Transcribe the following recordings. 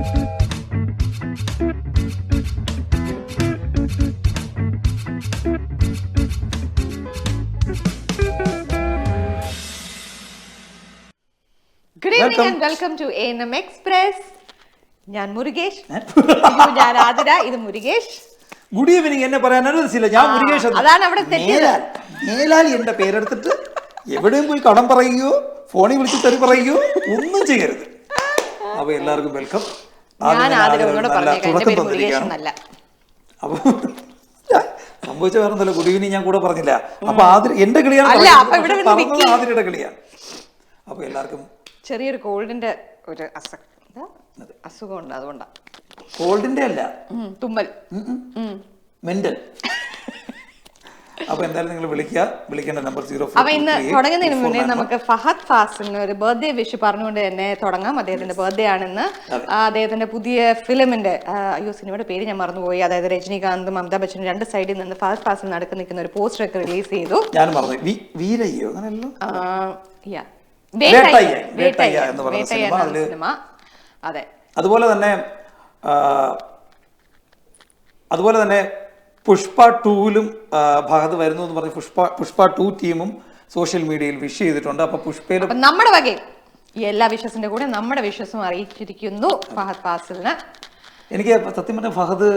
Good evening and welcome to A&M Express. ഞാൻ മുരുകേഷ്. ഞാൻ ആതിര, ഇത് മുരുകേഷ്. ഗുഡ് ഈവനിങ് എന്നെ പറയാൻ അനുവദിച്ചില്ല. ഞാൻ മുരുകേഷ്. അതാണ് അവിടെ തെറ്റിയത്. മേലാൽ എന്റെ പേരെടുത്തിട്ട് എവിടെയും പോയി കടം പറയുകയോ ഫോണിൽ വിളിച്ച് തെറി പറയുകയോ ഒന്നും ചെയ്യരുത്. അപ്പൊ എല്ലാവർക്കും വെൽക്കം. ഞാൻ ആതിരയോട് പറഞ്ഞേക്കാം. അപ്പൊ സംഭവിച്ച വേറൊന്നുമല്ല. ഗുഡ് ഈവനിങ് ഞാൻ കൂടെ പറഞ്ഞില്ല. അപ്പൊ ആതിര എന്റെ കളിയാണ്, ആതിരയുടെ കളിയാണ്. അപ്പൊ എല്ലാവർക്കും ചെറിയൊരു കോൾഡിന്റെ ഒരു അസുഖം ഉണ്ട്, അതുകൊണ്ടാണ്. കോൾഡിന്റെ അല്ല, തുമ്മൽ, മെന്റൽ. അപ്പൊ എന്തായാലും നിങ്ങൾ വിളിക്കേണ്ട നമ്പർ 04. അപ്പൊ ഇന്ന് തുടങ്ങുന്നതിന് മുന്നേ നമുക്ക് ഫഹദ് ഫാസിലിന് ഒരു ബർത്ത്ഡേ വിഷ് പറഞ്ഞുകൊണ്ട് തന്നെ തുടങ്ങാം. അദ്ദേഹത്തിന്റെ ബർത്ത്ഡേ ആണെന്ന്. അദ്ദേഹത്തിന്റെ പുതിയ ഫിലിമിന്റെ സിനിമയുടെ പേര് ഞാൻ മറന്നുപോയി. അതായത് രജനീകാന്ത്, മമതാ ബച്ചൻ രണ്ട് സൈഡിൽ നിന്ന് ഫഹദ് ഫാസിൽ നടക്ക് നിൽക്കുന്ന ഒരു പോസ്റ്റർ ഒക്കെ റിലീസ് ചെയ്തു. ഞാൻ പറഞ്ഞു വീരയ്യോ അങ്ങനെയല്ലോ, സിനിമ. അതെ, അതുപോലെ തന്നെ പുഷ്പ 2ലും ഭാഗത്ത് വരുന്നു എന്ന് പറഞ്ഞ് പുഷ്പ 2 ടീമും സോഷ്യൽ മീഡിയയിൽ വിഷ് ചെയ്തിട്ടുണ്ട്. അപ്പൊ പുഷ്പയിലും നമ്മുടെ വകയും ഈ എല്ലാ വിശ്വസിന്റെ കൂടെ നമ്മുടെ വിശ്വസും അറിയിച്ചിരിക്കുന്നു ഫഹദ് ഫാസിലിന്. എനിക്ക് സത്യം പറഞ്ഞ ഫഹദ്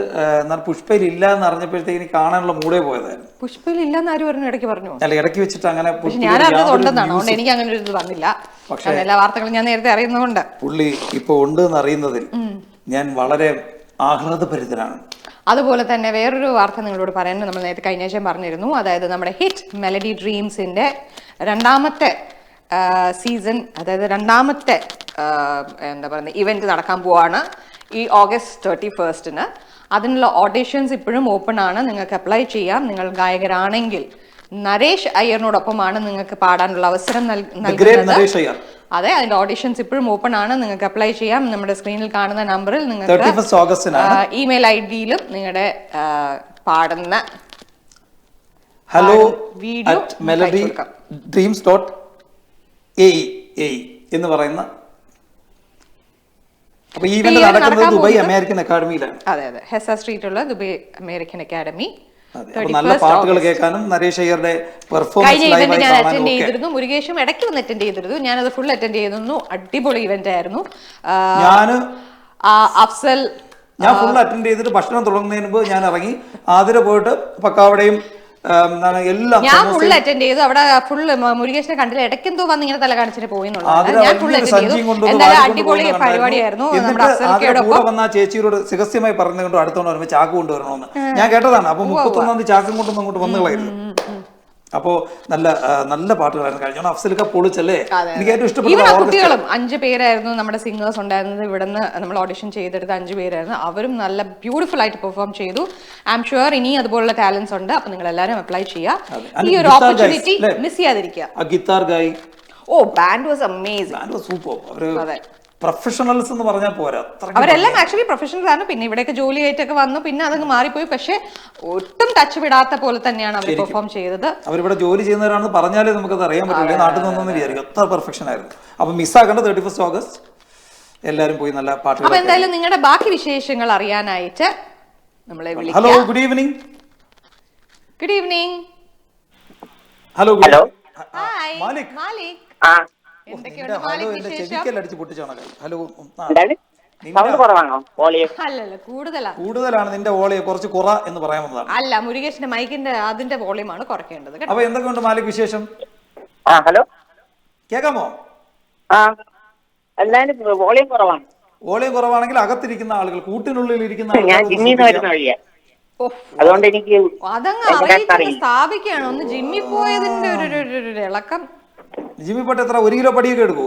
എന്നാൽ പുഷ്പയിൽ ഇല്ല എന്ന് അറിഞ്ഞപ്പോഴത്തേക്ക് കാണാനുള്ള മൂടേ പോയതായിരുന്നു. പുഷ്പയിൽ ഇല്ലെന്ന് ആര് പറഞ്ഞു? ഇടയ്ക്ക് പറഞ്ഞു. അല്ല, ഇടയ്ക്ക് വെച്ചിട്ട് അങ്ങനെ ഞാൻ അറിഞ്ഞതുകൊണ്ടെന്നാണ്. അതുകൊണ്ട് എനിക്ക് അങ്ങനെ ഒരു ഇത് വന്നില്ല. പക്ഷേ എല്ലാ വാർത്തകളും ഞാൻ നേരത്തെ അറിയുന്നതുകൊണ്ട് പുള്ളി ഇപ്പൊ ഉണ്ട് എന്ന് അറിയുന്നതിൽ ഞാൻ വളരെ ആഹ്ലാദഭരിതനാണ്. അതുപോലെ തന്നെ വേറൊരു വാർത്ത നിങ്ങളോട് പറയാൻ നമ്മൾ നേരത്തെ കഴിഞ്ഞ ആഴ്ച പറഞ്ഞിരുന്നു. അതായത് നമ്മുടെ ഹിറ്റ് മെലഡി ഡ്രീംസിന്റെ രണ്ടാമത്തെ സീസൺ, അതായത് രണ്ടാമത്തെ എന്താ പറയുക ഇവന്റ് നടക്കാൻ പോവാണ് ഈ August 31. അതിനുള്ള ഓഡിഷൻസ് ഇപ്പോഴും ഓപ്പൺ ആണ്. നിങ്ങൾക്ക് അപ്ലൈ ചെയ്യാം. നിങ്ങൾ ഗായകരാണെങ്കിൽ നരേഷ് അയ്യറിനോടൊപ്പമാണ് നിങ്ങൾക്ക് പാടാനുള്ള അവസരം നൽകുന്നത്. അതെ, അതിന്റെ ഓഡിഷൻസ് ഇപ്പോഴും ഓപ്പൺ ആണ്. നിങ്ങൾക്ക് അപ്ലൈ ചെയ്യാം. നമ്മുടെ സ്ക്രീനിൽ കാണുന്ന നമ്പറിൽ നിങ്ങൾക്ക് ഇമെയിൽ ഐഡിയിലും നിങ്ങളുടെ പാടുന്ന വീഡിയോ എന്ന് പറയുന്ന അപ്പൊ ഈ ഇവന്റ് നടക്കുന്നത് ദുബായ് അമേരിക്കൻ അക്കാഡമിയിലാണ്. അതെ, ഹെസ സ്ട്രീറ്റുള്ള ദുബായ് അമേരിക്കൻ അക്കാഡമി. നല്ല പാട്ടുകൾ കേൾക്കാനും നരേഷ് അയ്യറുടെ പെർഫോമൻസ് ലൈവ് ആയി ഞാൻ അറ്റൻഡ് ചെയ്തിരുന്നു. മുരുകേഷും ഇടയ്ക്ക് വന്ന് അറ്റൻഡ് ചെയ്തിരുന്നു. ഞാനത് ഫുൾ അറ്റൻഡ് ചെയ്തിരുന്നു. അടിപൊളി ഇവന്റ് ആയിരുന്നു. ഞാൻ ഫുൾ അറ്റൻഡ് ചെയ്തിട്ട് ഭക്ഷണം തുടങ്ങുന്നതിന് മുമ്പ് ഞാൻ ഇറങ്ങി. ആതിര പോയിട്ട് പക്കാവടയും എല്ലാം ഞാൻ ഫുൾ അറ്റൻഡ് ചെയ്തു. അവിടെ ഫുൾ മുരുകേഷിനെ കണ്ടില്ല. ഇടയ്ക്കെന്തോ വന്ന് ഇങ്ങനെ തല കാണിച്ചിട്ട് പോയെന്നുള്ളത്. ഞാൻ ഫുൾ അറ്റൻഡ് ചെയ്തു. എന്തായാലും അടിപൊളി പരിപാടിയായിരുന്നു. ചേച്ചിയോട് രഹസ്യമായി പറഞ്ഞുകൊണ്ട് അടുത്തോണ്ട് വരുമ്പോൾ ചാക്ക് കൊണ്ടുവരണമെന്ന് ഞാൻ കേട്ടതാണ്. അപ്പൊ 31 ചാക്കും കൊണ്ടൊന്നും അങ്ങോട്ട് വന്നുകളായിരുന്നു. അപ്പോ നല്ല പാട്ടുകളായിരുന്നു കഴിഞ്ഞ. അഫ്സലൊക്കെ പൊളിച്ചല്ലേ. എനിക്ക് ഏറ്റവും ഇഷ്ടപ്പെട്ട കുട്ടികളും 5 പേരായിരുന്നു നമ്മുടെ സിംഗേഴ്സ് ഉണ്ടായിരുന്നത്. ഇവിടുന്ന് നമ്മൾ ഓഡിഷൻ ചെയ്തെടുത്ത 5 പേരായിരുന്നു. അവരും നല്ല ബ്യൂട്ടിഫുൾ ആയിട്ട് പെർഫോം ചെയ്തു. ഐ എം ഷുവർ ഇനി അതുപോലുള്ള ടാലൻസ് ഉണ്ട്. അപ്പൊ നിങ്ങൾ എല്ലാവരും അപ്ലൈ ചെയ്യുക. ഈ ഒരു ഓപ്പർച്യൂണിറ്റി മിസ് ചെയ്യാതിരിക്കുക. Guitar guy, band was amazing. Band was super. അതെ, പ്രൊഫഷണൽസ് എന്ന് പറഞ്ഞാൽ പോരാ, അവരെല്ലാം ആക്ച്വലി പ്രൊഫഷണൽസ് ആണ്. പിന്നെ ഇവിടെയൊക്കെ ജോലി ആയിട്ടൊക്കെ വന്നു, പിന്നെ അതങ്ങ് മാറിപ്പോയി. പക്ഷെ ഒട്ടും ടച്ച് വിടാത്ത പോലെ തന്നെയാണ് അവർ പെർഫോം ചെയ്തത്. അവരിവിടെ ജോലി ചെയ്യുന്നവരാണെന്ന് പറഞ്ഞാലേ നമുക്കത് അറിയാൻ പറ്റില്ല. നാട്ടിൽ നിന്നൊന്നും വിചാരിക്കും അത്ര പെർഫെക്ഷൻ ആയിരുന്നു. അപ്പൊ മിസ്സാക്കേണ്ട 31 ഓഗസ്റ്റ് എല്ലാവരും പോയി നല്ല പാട്ടുകൾ. അപ്പൊ എന്തായാലും നിങ്ങളുടെ ബാക്കി വിശേഷങ്ങൾ അറിയാനായിട്ട് നമ്മളെ വിളിക്കാം. Hello, good evening. Good evening. Hello. Hi Malik. എന്തൊക്കെയുണ്ട് മാലിക് വിശേഷം? കൂടുതലാണ് നിന്റെ വോളിയം കുറച്ച് കുറ എന്ന് പറയാവുന്നതാണ്. അല്ല, മുരുകേഷിന്റെ മൈക്കിന്റെ അതിന്റെ വോളിയമാണ് കുറയ്ക്കേണ്ടത്. അപ്പൊ എന്തൊക്കെയുണ്ട് മാലിക് വിശേഷം? ഹലോ, കേക്കാമോ? വോളിയം കുറവാണ്. വോളിയം കുറവാണെങ്കിൽ അകത്തിരിക്കുന്ന ആളുകൾ, കൂട്ടിനുള്ളിൽ ഇരിക്കുന്ന അതുകൊണ്ട് എനിക്ക് അതങ്ങ് അറിയിച്ച് സ്ഥാപിക്കുകയാണ്. ഒന്ന് ജിമ്മിൽ പോയതിന്റെ ഒരു ഇളക്കം. ജിമ്മിൽ പോയിട്ട് എത്ര 1 കിലോ പടിയൊക്കെ എടുക്കൂ?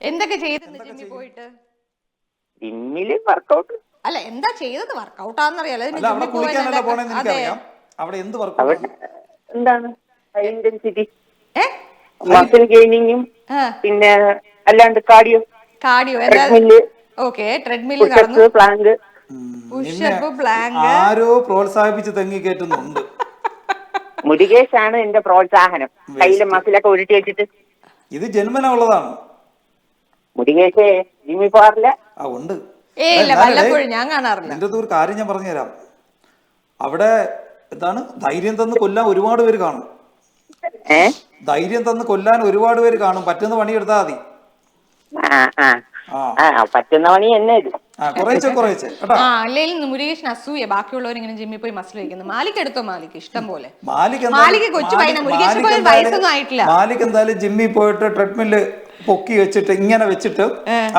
എന്തൊക്കെ ചെയ്തിട്ടുണ്ട് ജിമ്മിൽ പോയിട്ട്? ജിമ്മില് വർക്കൗട്ട് അല്ല, എന്താ ചെയ്തത്? വർക്കൗട്ടാന്നറിയാലോ. അവിടെ എന്ത് വർക്കൗട്ട്? എന്താണ് ഹൈ ഇന്റൻസിറ്റി മസിൽ ഗെയിനിങ്ങും പിന്നെ അല്ലാണ്ട് കാർഡിയോ ട്രെഡ്മില്ല് പ്ലാങ്ക് ആരോ പ്രോത്സാഹിപ്പിച്ച് തെങ്ങി കയറ്റുന്നുണ്ട്. മുരുകേഷാണ് എന്റെ പ്രോത്സാഹനം. കയ്യിലെ മസിലൊക്കെ ഉരുട്ടി വെച്ചിട്ട് ഇത് ജന്മന ഉള്ളതാണ്. മുരുകേഷേ ജിമ്മി പോകാറില്ല? ആ ഉണ്ട്. ഇല്ല, വല്ലപ്പോഴും ഞാൻ കാണാറില്ല. എന്റെ ഒരു കാര്യം ഞാൻ പറഞ്ഞുതരാം. അവിടെ എന്താണ് ധൈര്യം തന്ന് കൊല്ലാൻ ഒരുപാട് പേര് കാണും. ധൈര്യം തന്ന് കൊല്ലാൻ ഒരുപാട് പേര് കാണും. പറ്റുന്ന പണി എടുത്താൽ മതി. പറ്റുന്ന പണി തന്നെ ഇത്. കുറേശ്ശെ അല്ലെങ്കിൽ മുരുകേഷൻ അസൂയ ബാക്കിയുള്ളവർ ഇങ്ങനെ ജിമ്മിൽ പോയി മസിൽ വയ്ക്കുന്നു. മാലിക് എടുത്തോ, മാലിക് ഇഷ്ടം പോലെ. മാലിക് കൊച്ചു പയ്യനാ, മുരുകേഷൻ പോലെ വയസ്സൊന്നും ആയിട്ടില്ല. മാലിക് എന്തായാലും ജിമ്മിൽ പോയിട്ട് ട്രെഡ്മില്ല് പൊക്കി വെച്ചിട്ട് ഇങ്ങനെ വെച്ചിട്ട്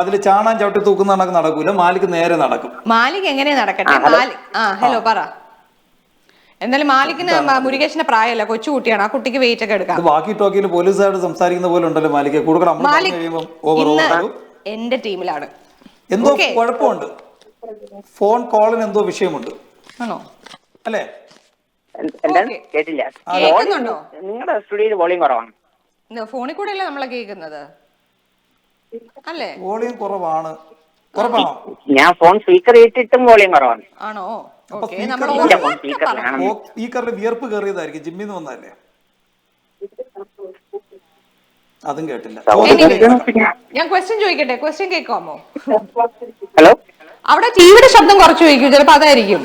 അതിൽ ചാണാൻ ചവിട്ടി തൂക്കുന്ന കണക്ക് നടക്കൂല. മാലിക് നേരെ നടക്കും. മാലിക് എങ്ങനെ നടക്കട്ടെ. ഹലോ പറ. എന്തായാലും മാലിക്കിന് മുരുകേഷിന്റെ പ്രായമല്ല, കൊച്ചുകുട്ടിയാണ്. ആ കുട്ടിക്ക് വെയിറ്റ് ഒക്കെ എടുക്കാം. ബാക്കി ടോക്കിയിൽ പോലീസുകാരോട് സംസാരിക്കുന്ന പോലെ ഉണ്ടല്ലോ മാലിക്. എന്റെ ടീമിലാണ്. എന്തോ കുഴപ്പമുണ്ട്. ഫോൺ കോളിന് എന്തോ വിഷയമുണ്ട്. ആണോ? അല്ലേ? കേട്ടില്ല. കേൾക്കുന്നുണ്ടോ? നിങ്ങളുടെ സ്റ്റുഡിയോയിൽ വോളിയം കുറവാണ്. ഫോണിൽ കൂടെ അല്ലേ നമ്മളെ കേൾക്കുന്നത്? അല്ലേ? വോളിയം കുറവാണോ? ഞാൻ ഫോൺ സ്പീക്കർ ഇട്ടിട്ടും വോളിയം കുറവാണ്. ആണോ? സ്പീക്കറിൽ വിയർപ്പ് കയറിയതായിരിക്കും. ജിമ്മിൽ നിന്ന് വന്നതല്ലേ? അതും കേട്ടില്ല. ഞാൻ ക്വസ്റ്റ്യൻ ചോദിക്കട്ടെ? ക്വസ്റ്റ്യൻ കേൾക്കാമോ? ഹലോ, അവിടെ ടിവിയുടെ ശബ്ദം കുറച്ച് ചോദിക്കും, ചിലപ്പോ അതായിരിക്കും.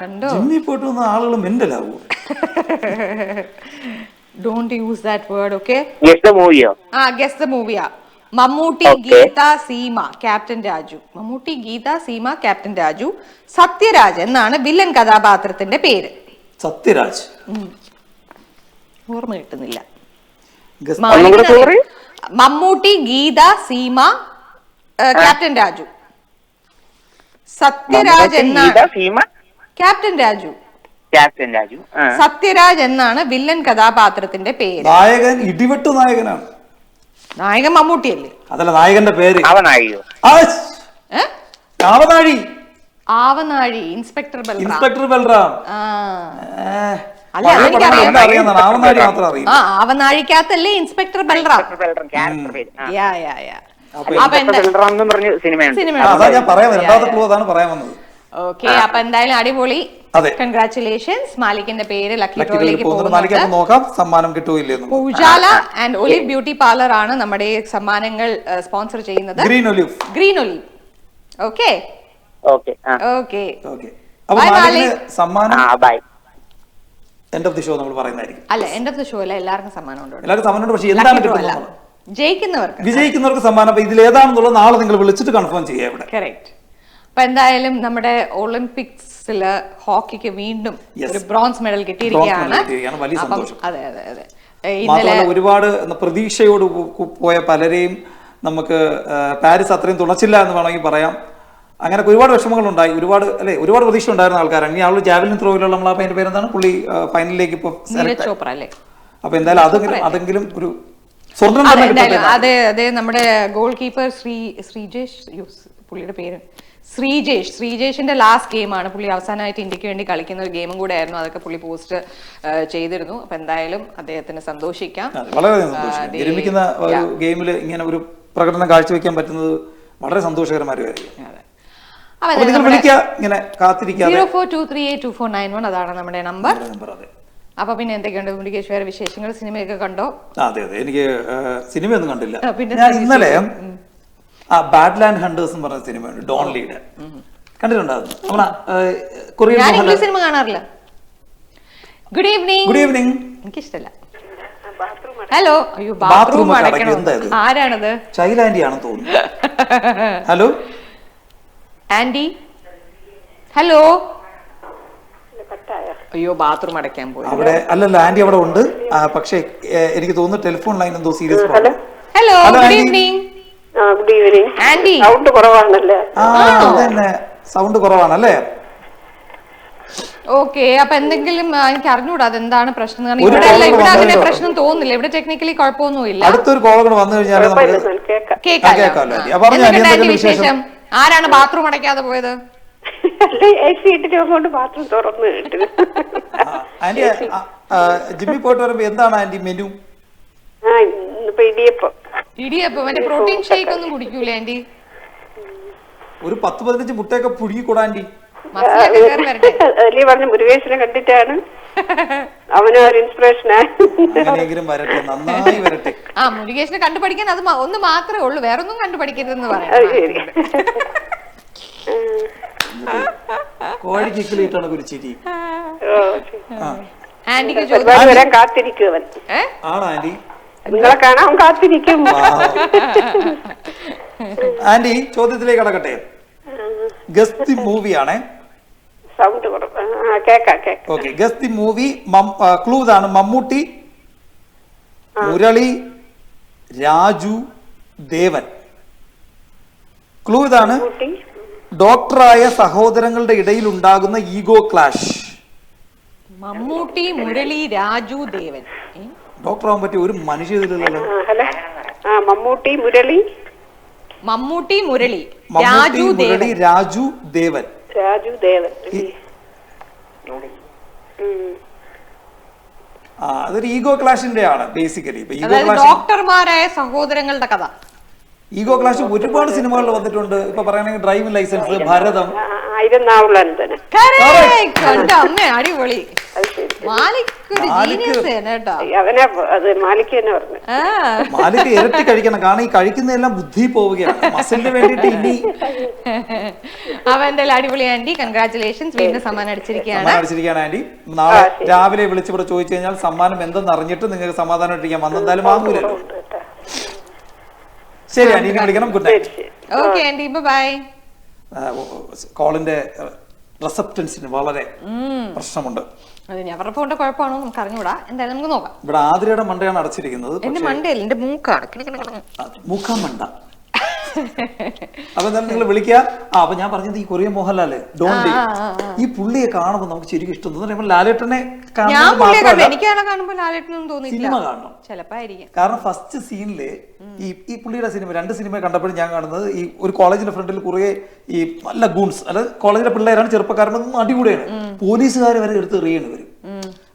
കണ്ടോ, ജിമ്മിൽ പോയിട്ട് വന്ന ആളുകൾ മെന്റലാവൂ. Don't use that word. Okay, guess the മൂവിയോ? ഗെസ് ദ മൂവിയാ. മമ്മൂട്ടി, ഗീത, സീമ, ക്യാപ്റ്റൻ രാജു. മമ്മൂട്ടി, ഗീത, സീമ, ക്യാപ്റ്റൻ രാജു. സത്യരാജ് എന്നാണ് വില്ലൻ കഥാപാത്രത്തിന്റെ പേര്. സത്യരാജ് ഓർമ്മ കിട്ടുന്നില്ല. മമ്മൂട്ടി, ഗീത, സീമ, ക്യാപ്റ്റൻ രാജു. സത്യരാജ് എന്നാണ് ക്യാപ്റ്റൻ രാജു. സത്യരാജ് എന്നാണ് വില്ലൻ കഥാപാത്രത്തിന്റെ പേര്. നായകൻ ഇടിവെട്ട് നായകനാണ്. നായകൻ മമ്മൂട്ടിയല്ലേ? അതല്ല, നായകന്റെ പേര് ആവനാഴിയോ? ആവനാഴി. ആവനാഴി, ഇൻസ്പെക്ടർ ബൽറാം. ഇൻസ്പെക്ടർ ബൽറാം. അല്ല, ആവനാഴിക്കകത്തല്ലേ ഇൻസ്പെക്ടർ ബൽറാം? ഓക്കെ, അപ്പൊ എന്തായാലും അടിപൊളി. കൺഗ്രാറ്റുലേഷൻസ്. മാലിക്കിന്റെ പേര് ലക്കി ഡ്രോയിലേക്ക് പോകുന്നത്. Ujala and olive beauty parlour ആണ് നമ്മുടെ സമ്മാനങ്ങൾ സ്പോൺസർ ചെയ്യുന്നത്. Green olive. Okay okay. സമ്മാനം എൻഡ് ഓഫ് ദി ഷോ നമ്മൾ പറയുന്നതായിരിക്കും. അല്ല, എൻഡ് ഓഫ് ദി ഷോ അല്ല, എല്ലാവർക്കും സമ്മാനം ഉണ്ട്. എല്ലാവർക്കും സമ്മാനം ഉണ്ട്. പക്ഷേ എന്താണ് കിട്ടുന്നത്? വിജയിക്കുന്നവർക്ക് സമ്മാനം. ഇതിൽ ഏതാണെന്നുള്ളത് നാളെ നിങ്ങൾ വിളിച്ചിട്ട് കൺഫേം ചെയ്യാം ഇവിടെ. കറക്റ്റ്. അപ്പൊ എന്തായാലും നമ്മുടെ ഒളിമ്പിക്സില് ഹോക്കിക്ക് വീണ്ടും ഒരു ബ്രോൺസ് മെഡൽ കിട്ടിയിരിക്കുകയാണ്. വലിയ സന്തോഷം. അതെ അതെ അതെ. മാത്രമല്ല, ഒരുപാട് പ്രതീക്ഷയോട് പോയ പലരെയും നമുക്ക് പാരീസ് അത്രയും തുണച്ചില്ല എന്ന് വേണമെങ്കിൽ പറയാം. അങ്ങനെ ഒരുപാട് വിഷമങ്ങളുണ്ടായി. ഒരുപാട് പ്രതീക്ഷ ഉണ്ടായിരുന്ന ആൾക്കാരാണ്. ഇനി ആള് ജാവലിൻ ത്രോയിലുള്ള നമ്മൾ അതിന്റെ പേരെന്താണ്, പുള്ളി ഫൈനലിലേക്ക് ഇപ്പൊ ചോപ്ര അല്ലേ? അപ്പൊ എന്തായാലും അതെങ്കിലും ഒരു സ്വർണ്ണം തന്നെ കിട്ടട്ടെ. അതെ, നമ്മുടെ ഗോൾ കീപ്പർ പുള്ളിയുടെ പേര് ശ്രീജേഷിന്റെ ലാസ്റ്റ് ഗെയിമാണ്. പുള്ളി അവസാനമായിട്ട് ഇന്ത്യക്ക് വേണ്ടി കളിക്കുന്ന ഒരു ഗെയിമും കൂടെ ആയിരുന്നു. അതൊക്കെ പുള്ളി പോസ്റ്റ് ചെയ്തിരുന്നു. അപ്പൊ എന്തായാലും അദ്ദേഹത്തിന് സന്തോഷിക്കാം. വളരെ സന്തോഷം. വിരമിക്കുന്ന ഒരു ഗെയിമിൽ ഇങ്ങനെ ഒരു പ്രകടനം കാഴ്ചവെക്കാൻ പറ്റുന്നത് വളരെ സന്തോഷകരമായ ഒരു കാര്യമാണ്. അതാണ് നമ്മുടെ നമ്പർ. അപ്പൊ പിന്നെ എന്തൊക്കെയുണ്ട് മുരുകേഷ്, വേറെ വിശേഷങ്ങൾ? സിനിമയൊക്കെ കണ്ടോ? അതെ, എനിക്ക് സിനിമയൊന്നും കണ്ടില്ല. ഞാൻ ഇന്നലെ ബാഡ്ലാൻഡ് ഹണ്ടേഴ്സ് എന്ന് പറഞ്ഞ സിനിമയുണ്ട്, ഡോൺ ലീഡ്. കണ്ടിട്ടുണ്ടായിരുന്നു. ഞാൻ സിനിമ കാണാറില്ല. Good evening. എനിക്കിഷ്ടല്ല. ഹലോ. അയ്യോ, ബാത്റൂം ആരാണത്? ചൈൽഡ് ആന്റി ആണെന്ന് തോന്നുന്നു. Hello aunty. ഹലോ. അയ്യോ, ബാത്റൂം അടയ്ക്കാൻ പോയി. അവിടെ അല്ലല്ല, ആന്റി അവിടെ ഉണ്ട്. പക്ഷേ എനിക്ക് തോന്നുന്നു ടെലിഫോൺ ലൈൻ എന്തോ serious. Hello, good evening. Aunty, sound കുറവാണല്ലേ? സൗണ്ട് കുറവാണല്ലേ? ഓക്കെ. അപ്പൊ എന്തെങ്കിലും എനിക്ക് അറിഞ്ഞൂടാ അതെന്താണ് പ്രശ്നം. ഇവിടെ അങ്ങനെ പ്രശ്നം തോന്നുന്നില്ല. ഇവിടെ ടെക്നിക്കലി കുഴപ്പമൊന്നുമില്ല. അടുത്തൊരു കോൾ കൂടെ വന്നു കഴിഞ്ഞാൽ വിശേഷം. ആരാണ് ബാത്റൂം അടയ്ക്കാതെ പോയത്? ജിമ്മി പോയിട്ട് വരുമ്പോ എന്താണ് ആന്റി മെനു? ഇടിയപ്പം. മറ്റേ പ്രോട്ടീൻ ഷേക്ക് ഒന്നും കുടിക്കൂലേ ആന്റി? ഒരു 10-15 മുട്ടയൊക്കെ പുഴുകിക്കൂടാ ആന്റി? മുരുകേശനെ കണ്ടിട്ടാണ് അവനൊരു ഇൻസ്പിറേഷൻ. അങ്ങനെയെങ്കിലും വരട്ടെ, നന്നായി വരട്ടെ. മുരുകേഷിനെ കണ്ടുപഠിക്കാൻ അത് ഒന്ന് മാത്രമേ ഉള്ളൂ, വേറൊന്നും കണ്ടുപഠിക്കരുതെന്ന് പറയാം. ശരി. കോഴി കിക്കിലിട്ടാണ് ഒരു ചിരി. ആന്റിക്ക് ഒരുപാട് വരാൻ കാത്തിരിക്കും അവൻ. ആണോ ആന്റി? നിങ്ങളെ കാണാൻ കാത്തിരിക്കും. ആന്റി ചോദ്യത്തിലേക്ക് കടക്കട്ടെ. ഗസ്തി മൂവിയാണേ. സൗണ്ട് കേക്കാം. Okay, guess the movie. ക്ലൂ ഇതാണ്: മമ്മൂട്ടി, മുരളി, രാജു, ദേവൻ. ക്ലൂ ഇതാണ്: ഡോക്ടറായ സഹോദരങ്ങളുടെ ഇടയിൽ ഉണ്ടാകുന്ന ego clash. Mammootty, Murali, Raju, Devan. Doctor ആവാൻ പറ്റിയ ഒരു മനുഷ്യരില്ലല്ലോ. മമ്മൂട്ടി, മുരളി, രാജു ദേവൻ. അതൊരു ഈഗോ ക്ലാഷിന്റെ ആണ് ബേസിക്കലി. ഡോക്ടർമാരായ സഹോദരങ്ങളുടെ കഥ. ഈഗോ ക്ലാഷ് ഒരുപാട് സിനിമകളിൽ വന്നിട്ടുണ്ട്. ഇപ്പൊ പറയുകയാണെങ്കിൽ ഡ്രൈവിംഗ് ലൈസൻസ്, ഭരതം. അടിപൊളി. മാലിക്ക് ഇരട്ടി കഴിക്കണം, കാരണം ഈ കഴിക്കുന്നതെല്ലാം ബുദ്ധി പോവുകയാണ്, മസിലിന് വേണ്ടിട്ട്. ഇനി അവന്റെ അടിപൊളി ആന്റി, കൺഗ്രാറ്റുലേഷൻസ്, വീണ്ടും സമ്മാനം അടിച്ചിരിക്കുകയാണ് ആന്റി. നാളെ രാവിലെ വിളിച്ചിവിടെ ചോദിച്ചു കഴിഞ്ഞാൽ സമ്മാനം എന്തെന്ന് അറിഞ്ഞിട്ട് നിങ്ങൾക്ക് സമാധാനമായിട്ടിരിക്കാൻ വന്നെന്തായാലും വാങ്ങൂലല്ലോ. ശരി ആന്റി, വിളിക്കണം. Good night. Okay aunty, bye. കോളിന്റെ റിസപ്റ്റൻസിന് വളരെ പ്രശ്നമുണ്ട്. അവരുടെ ഫോണിന്റെ കുഴപ്പമാണോ നമുക്ക് അറിഞ്ഞൂടാ. എന്തായാലും നമുക്ക് നോക്കാം. ഇവിടെ ആതിരയുടെ മണ്ടയാണ് അടച്ചിരിക്കുന്നത്. എന്റെ മണ്ടയല്ല, എന്റെ മൂക്കാണ്. മൂക്കാമണ്ട. അപ്പൊ എന്തായാലും നിങ്ങൾ വിളിക്കുക. അപ്പൊ ഞാൻ പറഞ്ഞത് ഈ കൊറിയൻ മോഹൻലാല് ഡോണ്ട് ഈ പുള്ളിയെ കാണുമ്പോൾ നമുക്ക് ശരിക്കും ഇഷ്ടം തോന്നുന്നു. ലാലേട്ടനെ സിനിമ കാണണം ചിലപ്പായിരിക്കും. കാരണം ഫസ്റ്റ് സീനില് ഈ പുള്ളിയുടെ സിനിമ 2 സിനിമ കണ്ടപ്പോഴും ഞാൻ കാണുന്നത് ഈ ഒരു കോളേജിന്റെ ഫ്രണ്ടിൽ കുറെ ഈ നല്ല ഗൂൺസ്, അതായത് കോളേജിലെ പിള്ളേരാണ്, ചെറുപ്പക്കാരനൊന്നും അടികൂടെയാണ്, പോലീസുകാർ വരെ എടുത്ത് എറിയാണ് ഇവര്.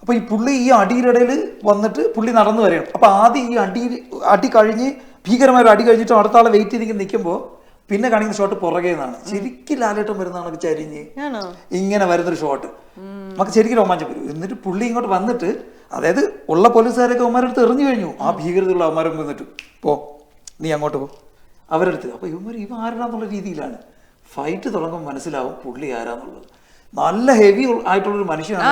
അപ്പൊ ഈ പുള്ളി ഈ അടിയുടെ ഇടയിൽ വന്നിട്ട് പുള്ളി നടന്നു വരെയാണ്. അപ്പൊ ആദ്യം ഈ അടി കഴിഞ്ഞ് ഭീകരമായ ഒരു അടി കഴിഞ്ഞിട്ട് അടുത്ത ആളെ വെയിറ്റ് ചെയ്ത് നിൽക്കുമ്പോൾ പിന്നെ കാണിക്കുന്ന ഷോട്ട് പുറകെ നിന്നാണ്. ശരിക്കും ലാലേട്ടം വരുന്നതാണ് ചരിഞ്ഞ് ഇങ്ങനെ വരുന്നൊരു ഷോട്ട്. നമുക്ക് ശരിക്കും രോമാഞ്ചം വരും. എന്നിട്ട് പുള്ളി ഇങ്ങോട്ട് വന്നിട്ട്, അതായത് ഉള്ള പോലീസുകാരൊക്കെ അവന്മാരെടുത്ത് എറിഞ്ഞു കഴിഞ്ഞു. ആ ഭീകരതയുള്ള അവന്മാരെ വന്നിട്ട് നീ അങ്ങോട്ട് പോ അവരെടുത്ത്. അപ്പൊ ഇവന്മാർ ആരാന്നുള്ള രീതിയിലാണ് ഫൈറ്റ് തുടങ്ങുമ്പോൾ മനസ്സിലാവും പുള്ളി ആരാന്നുള്ളത്. നല്ല ഹെവി ആയിട്ടുള്ളൊരു മനുഷ്യനാണ്.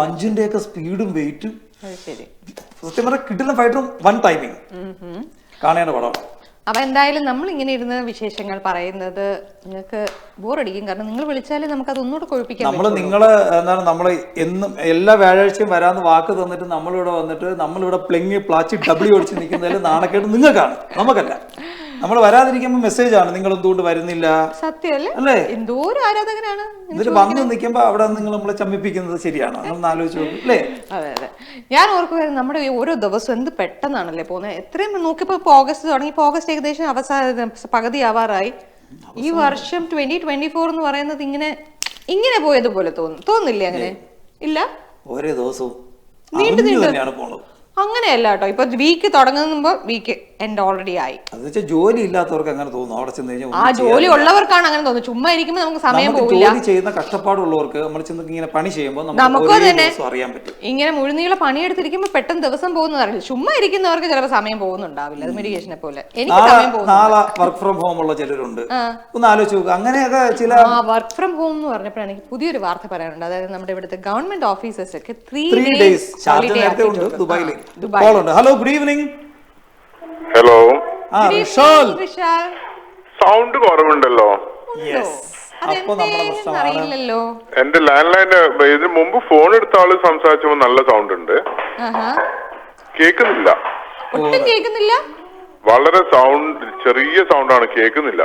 പഞ്ചിന്റെ ഒക്കെ സ്പീഡും വെയിറ്റും സത്യം പറഞ്ഞാൽ കിട്ടുന്ന ഫൈറ്ററും വൺ ടൈമിങ് കാണേണ്ട പടമാണ്. അപ്പൊ എന്തായാലും നമ്മൾ ഇങ്ങനെ ഇരുന്ന് വിശേഷങ്ങൾ പറയുന്നത് നിങ്ങൾക്ക് ബോറടിക്കും. കാരണം നിങ്ങൾ വിളിച്ചാലേ നമുക്ക് അത് ഒന്നുകൂടെ കൊഴുപ്പിക്കാം. നിങ്ങള് എന്താണ്, നമ്മള് എന്നും എല്ലാ വ്യാഴാഴ്ചയും വരാന്ന് വാക്ക് തന്നിട്ട് നമ്മളിവിടെ വന്നിട്ട് നമ്മളിവിടെ പ്ലെങ്ങി പ്ലാച്ചി ഡബ്ല്യു അടിച്ച് നിൽക്കുന്നതിൽ നാണക്കേട് നിങ്ങൾക്കാണ്, നമുക്കല്ല. നമ്മൾ വരാതിരിക്കുമ്പോ മെസ്സേജ് ആണ്, നിങ്ങൾ എന്തുകൊണ്ട് വരുന്നില്ല. സത്യമല്ലേ അല്ലേ? എന്തോ ഒരു ആരാധകനാണ്. എന്നിട്ട് വന്ന് നിൽക്കുമ്പോ അവിടെ നിങ്ങൾ നമ്മളെ ചമ്മിപ്പിക്കുന്നത് ശരിയാണോ? നമ്മൾ ആലോചിച്ച് നോക്കും അല്ലേ? അതെ. ഞാൻ ഓർക്കുമായിരുന്നു നമ്മുടെ ഓരോ ദിവസവും എന്ത് പെട്ടെന്നാണല്ലേ പോകുന്നത്. എത്രയും നോക്കിയപ്പോ ഓഗസ്റ്റ് തുടങ്ങി, ഓഗസ്റ്റ് ഏകദേശം അവസാന പകുതി ആവാറായി. ഈ വർഷം 2024 എന്ന് പറയുന്നത് ഇങ്ങനെ പോയതുപോലെ തോന്നില്ലേ? അങ്ങനെ ഇല്ല, ഓരോ ദിവസവും നീണ്ടു തന്നെയാണ് പോണത്. അങ്ങനെയല്ല കേട്ടോ. ഇപ്പൊ വീക്ക് തുടങ്ങുമ്പോ വീക്ക് എൻഡ് ഓൾറെഡി ആയി. ജോലി ഇല്ലാത്തവർക്ക് അങ്ങനെ തോന്നും. അവിടെ ചെന്ന് കഴിഞ്ഞാൽ ആ ജോലി ഉള്ളവർക്കാണ് അങ്ങനെ തോന്നുന്നത്. ചുമ്മാ ഇരിക്കുമ്പോൾ നമുക്ക് സമയം പോകില്ല. ജോലി ചെയ്യുന്ന കഷ്ടപ്പാടുള്ളവർക്ക് നമ്മൾ ചെന്ന് ഇങ്ങനെ പണി ചെയ്യുമ്പോൾ നമുക്ക് തന്നെ അറിയാൻ പറ്റും. ഇങ്ങനെ മുഴുനീള പണിയെടുത്തിരിക്കുമ്പോൾ പെട്ടെന്ന് ദിവസം പോകുന്നത് അറിയില്ല. ചുമ്മാ ഇരിക്കുന്നവർക്ക് ചിലപ്പോൾ സമയം പോകുന്നുണ്ടാവില്ല. അത് മെഡിക്കേഷനെ പോലെ എനിക്ക് സമയം പോകും. നാളെ വർക്ക് ഫ്രം ഹോം ഉള്ള ചിലരുണ്ട്. ഒന്ന് ആലോചിച്ച് നോക്കുക. അങ്ങനെയൊക്കെ ചില വർക്ക് ഫ്രം ഹോം എന്ന് പറഞ്ഞപ്പോഴാണ് എനിക്ക് പുതിയൊരു വാർത്ത പറയാനുണ്ട്. അതായത് നമ്മുടെ ഇവിടുത്തെ ഗവൺമെന്റ് ഓഫീസേഴ്സ് ഒക്കെ 3 days ദുബായിൽ. Hello, good evening. Hello, sound കുറവുണ്ടല്ലോ. അറിയില്ലല്ലോ. എന്റെ ലാൻഡ് ലൈന് ഇതിന് മുമ്പ് ഫോൺ എടുത്ത ആള് സംസാരിച്ചപ്പോ നല്ല സൗണ്ട് ഉണ്ട്. കേക്കുന്നില്ല, ഒട്ടും കേൾക്കുന്നില്ല. വളരെ സൗണ്ട്, ചെറിയ സൗണ്ടാണ്, കേക്കുന്നില്ല.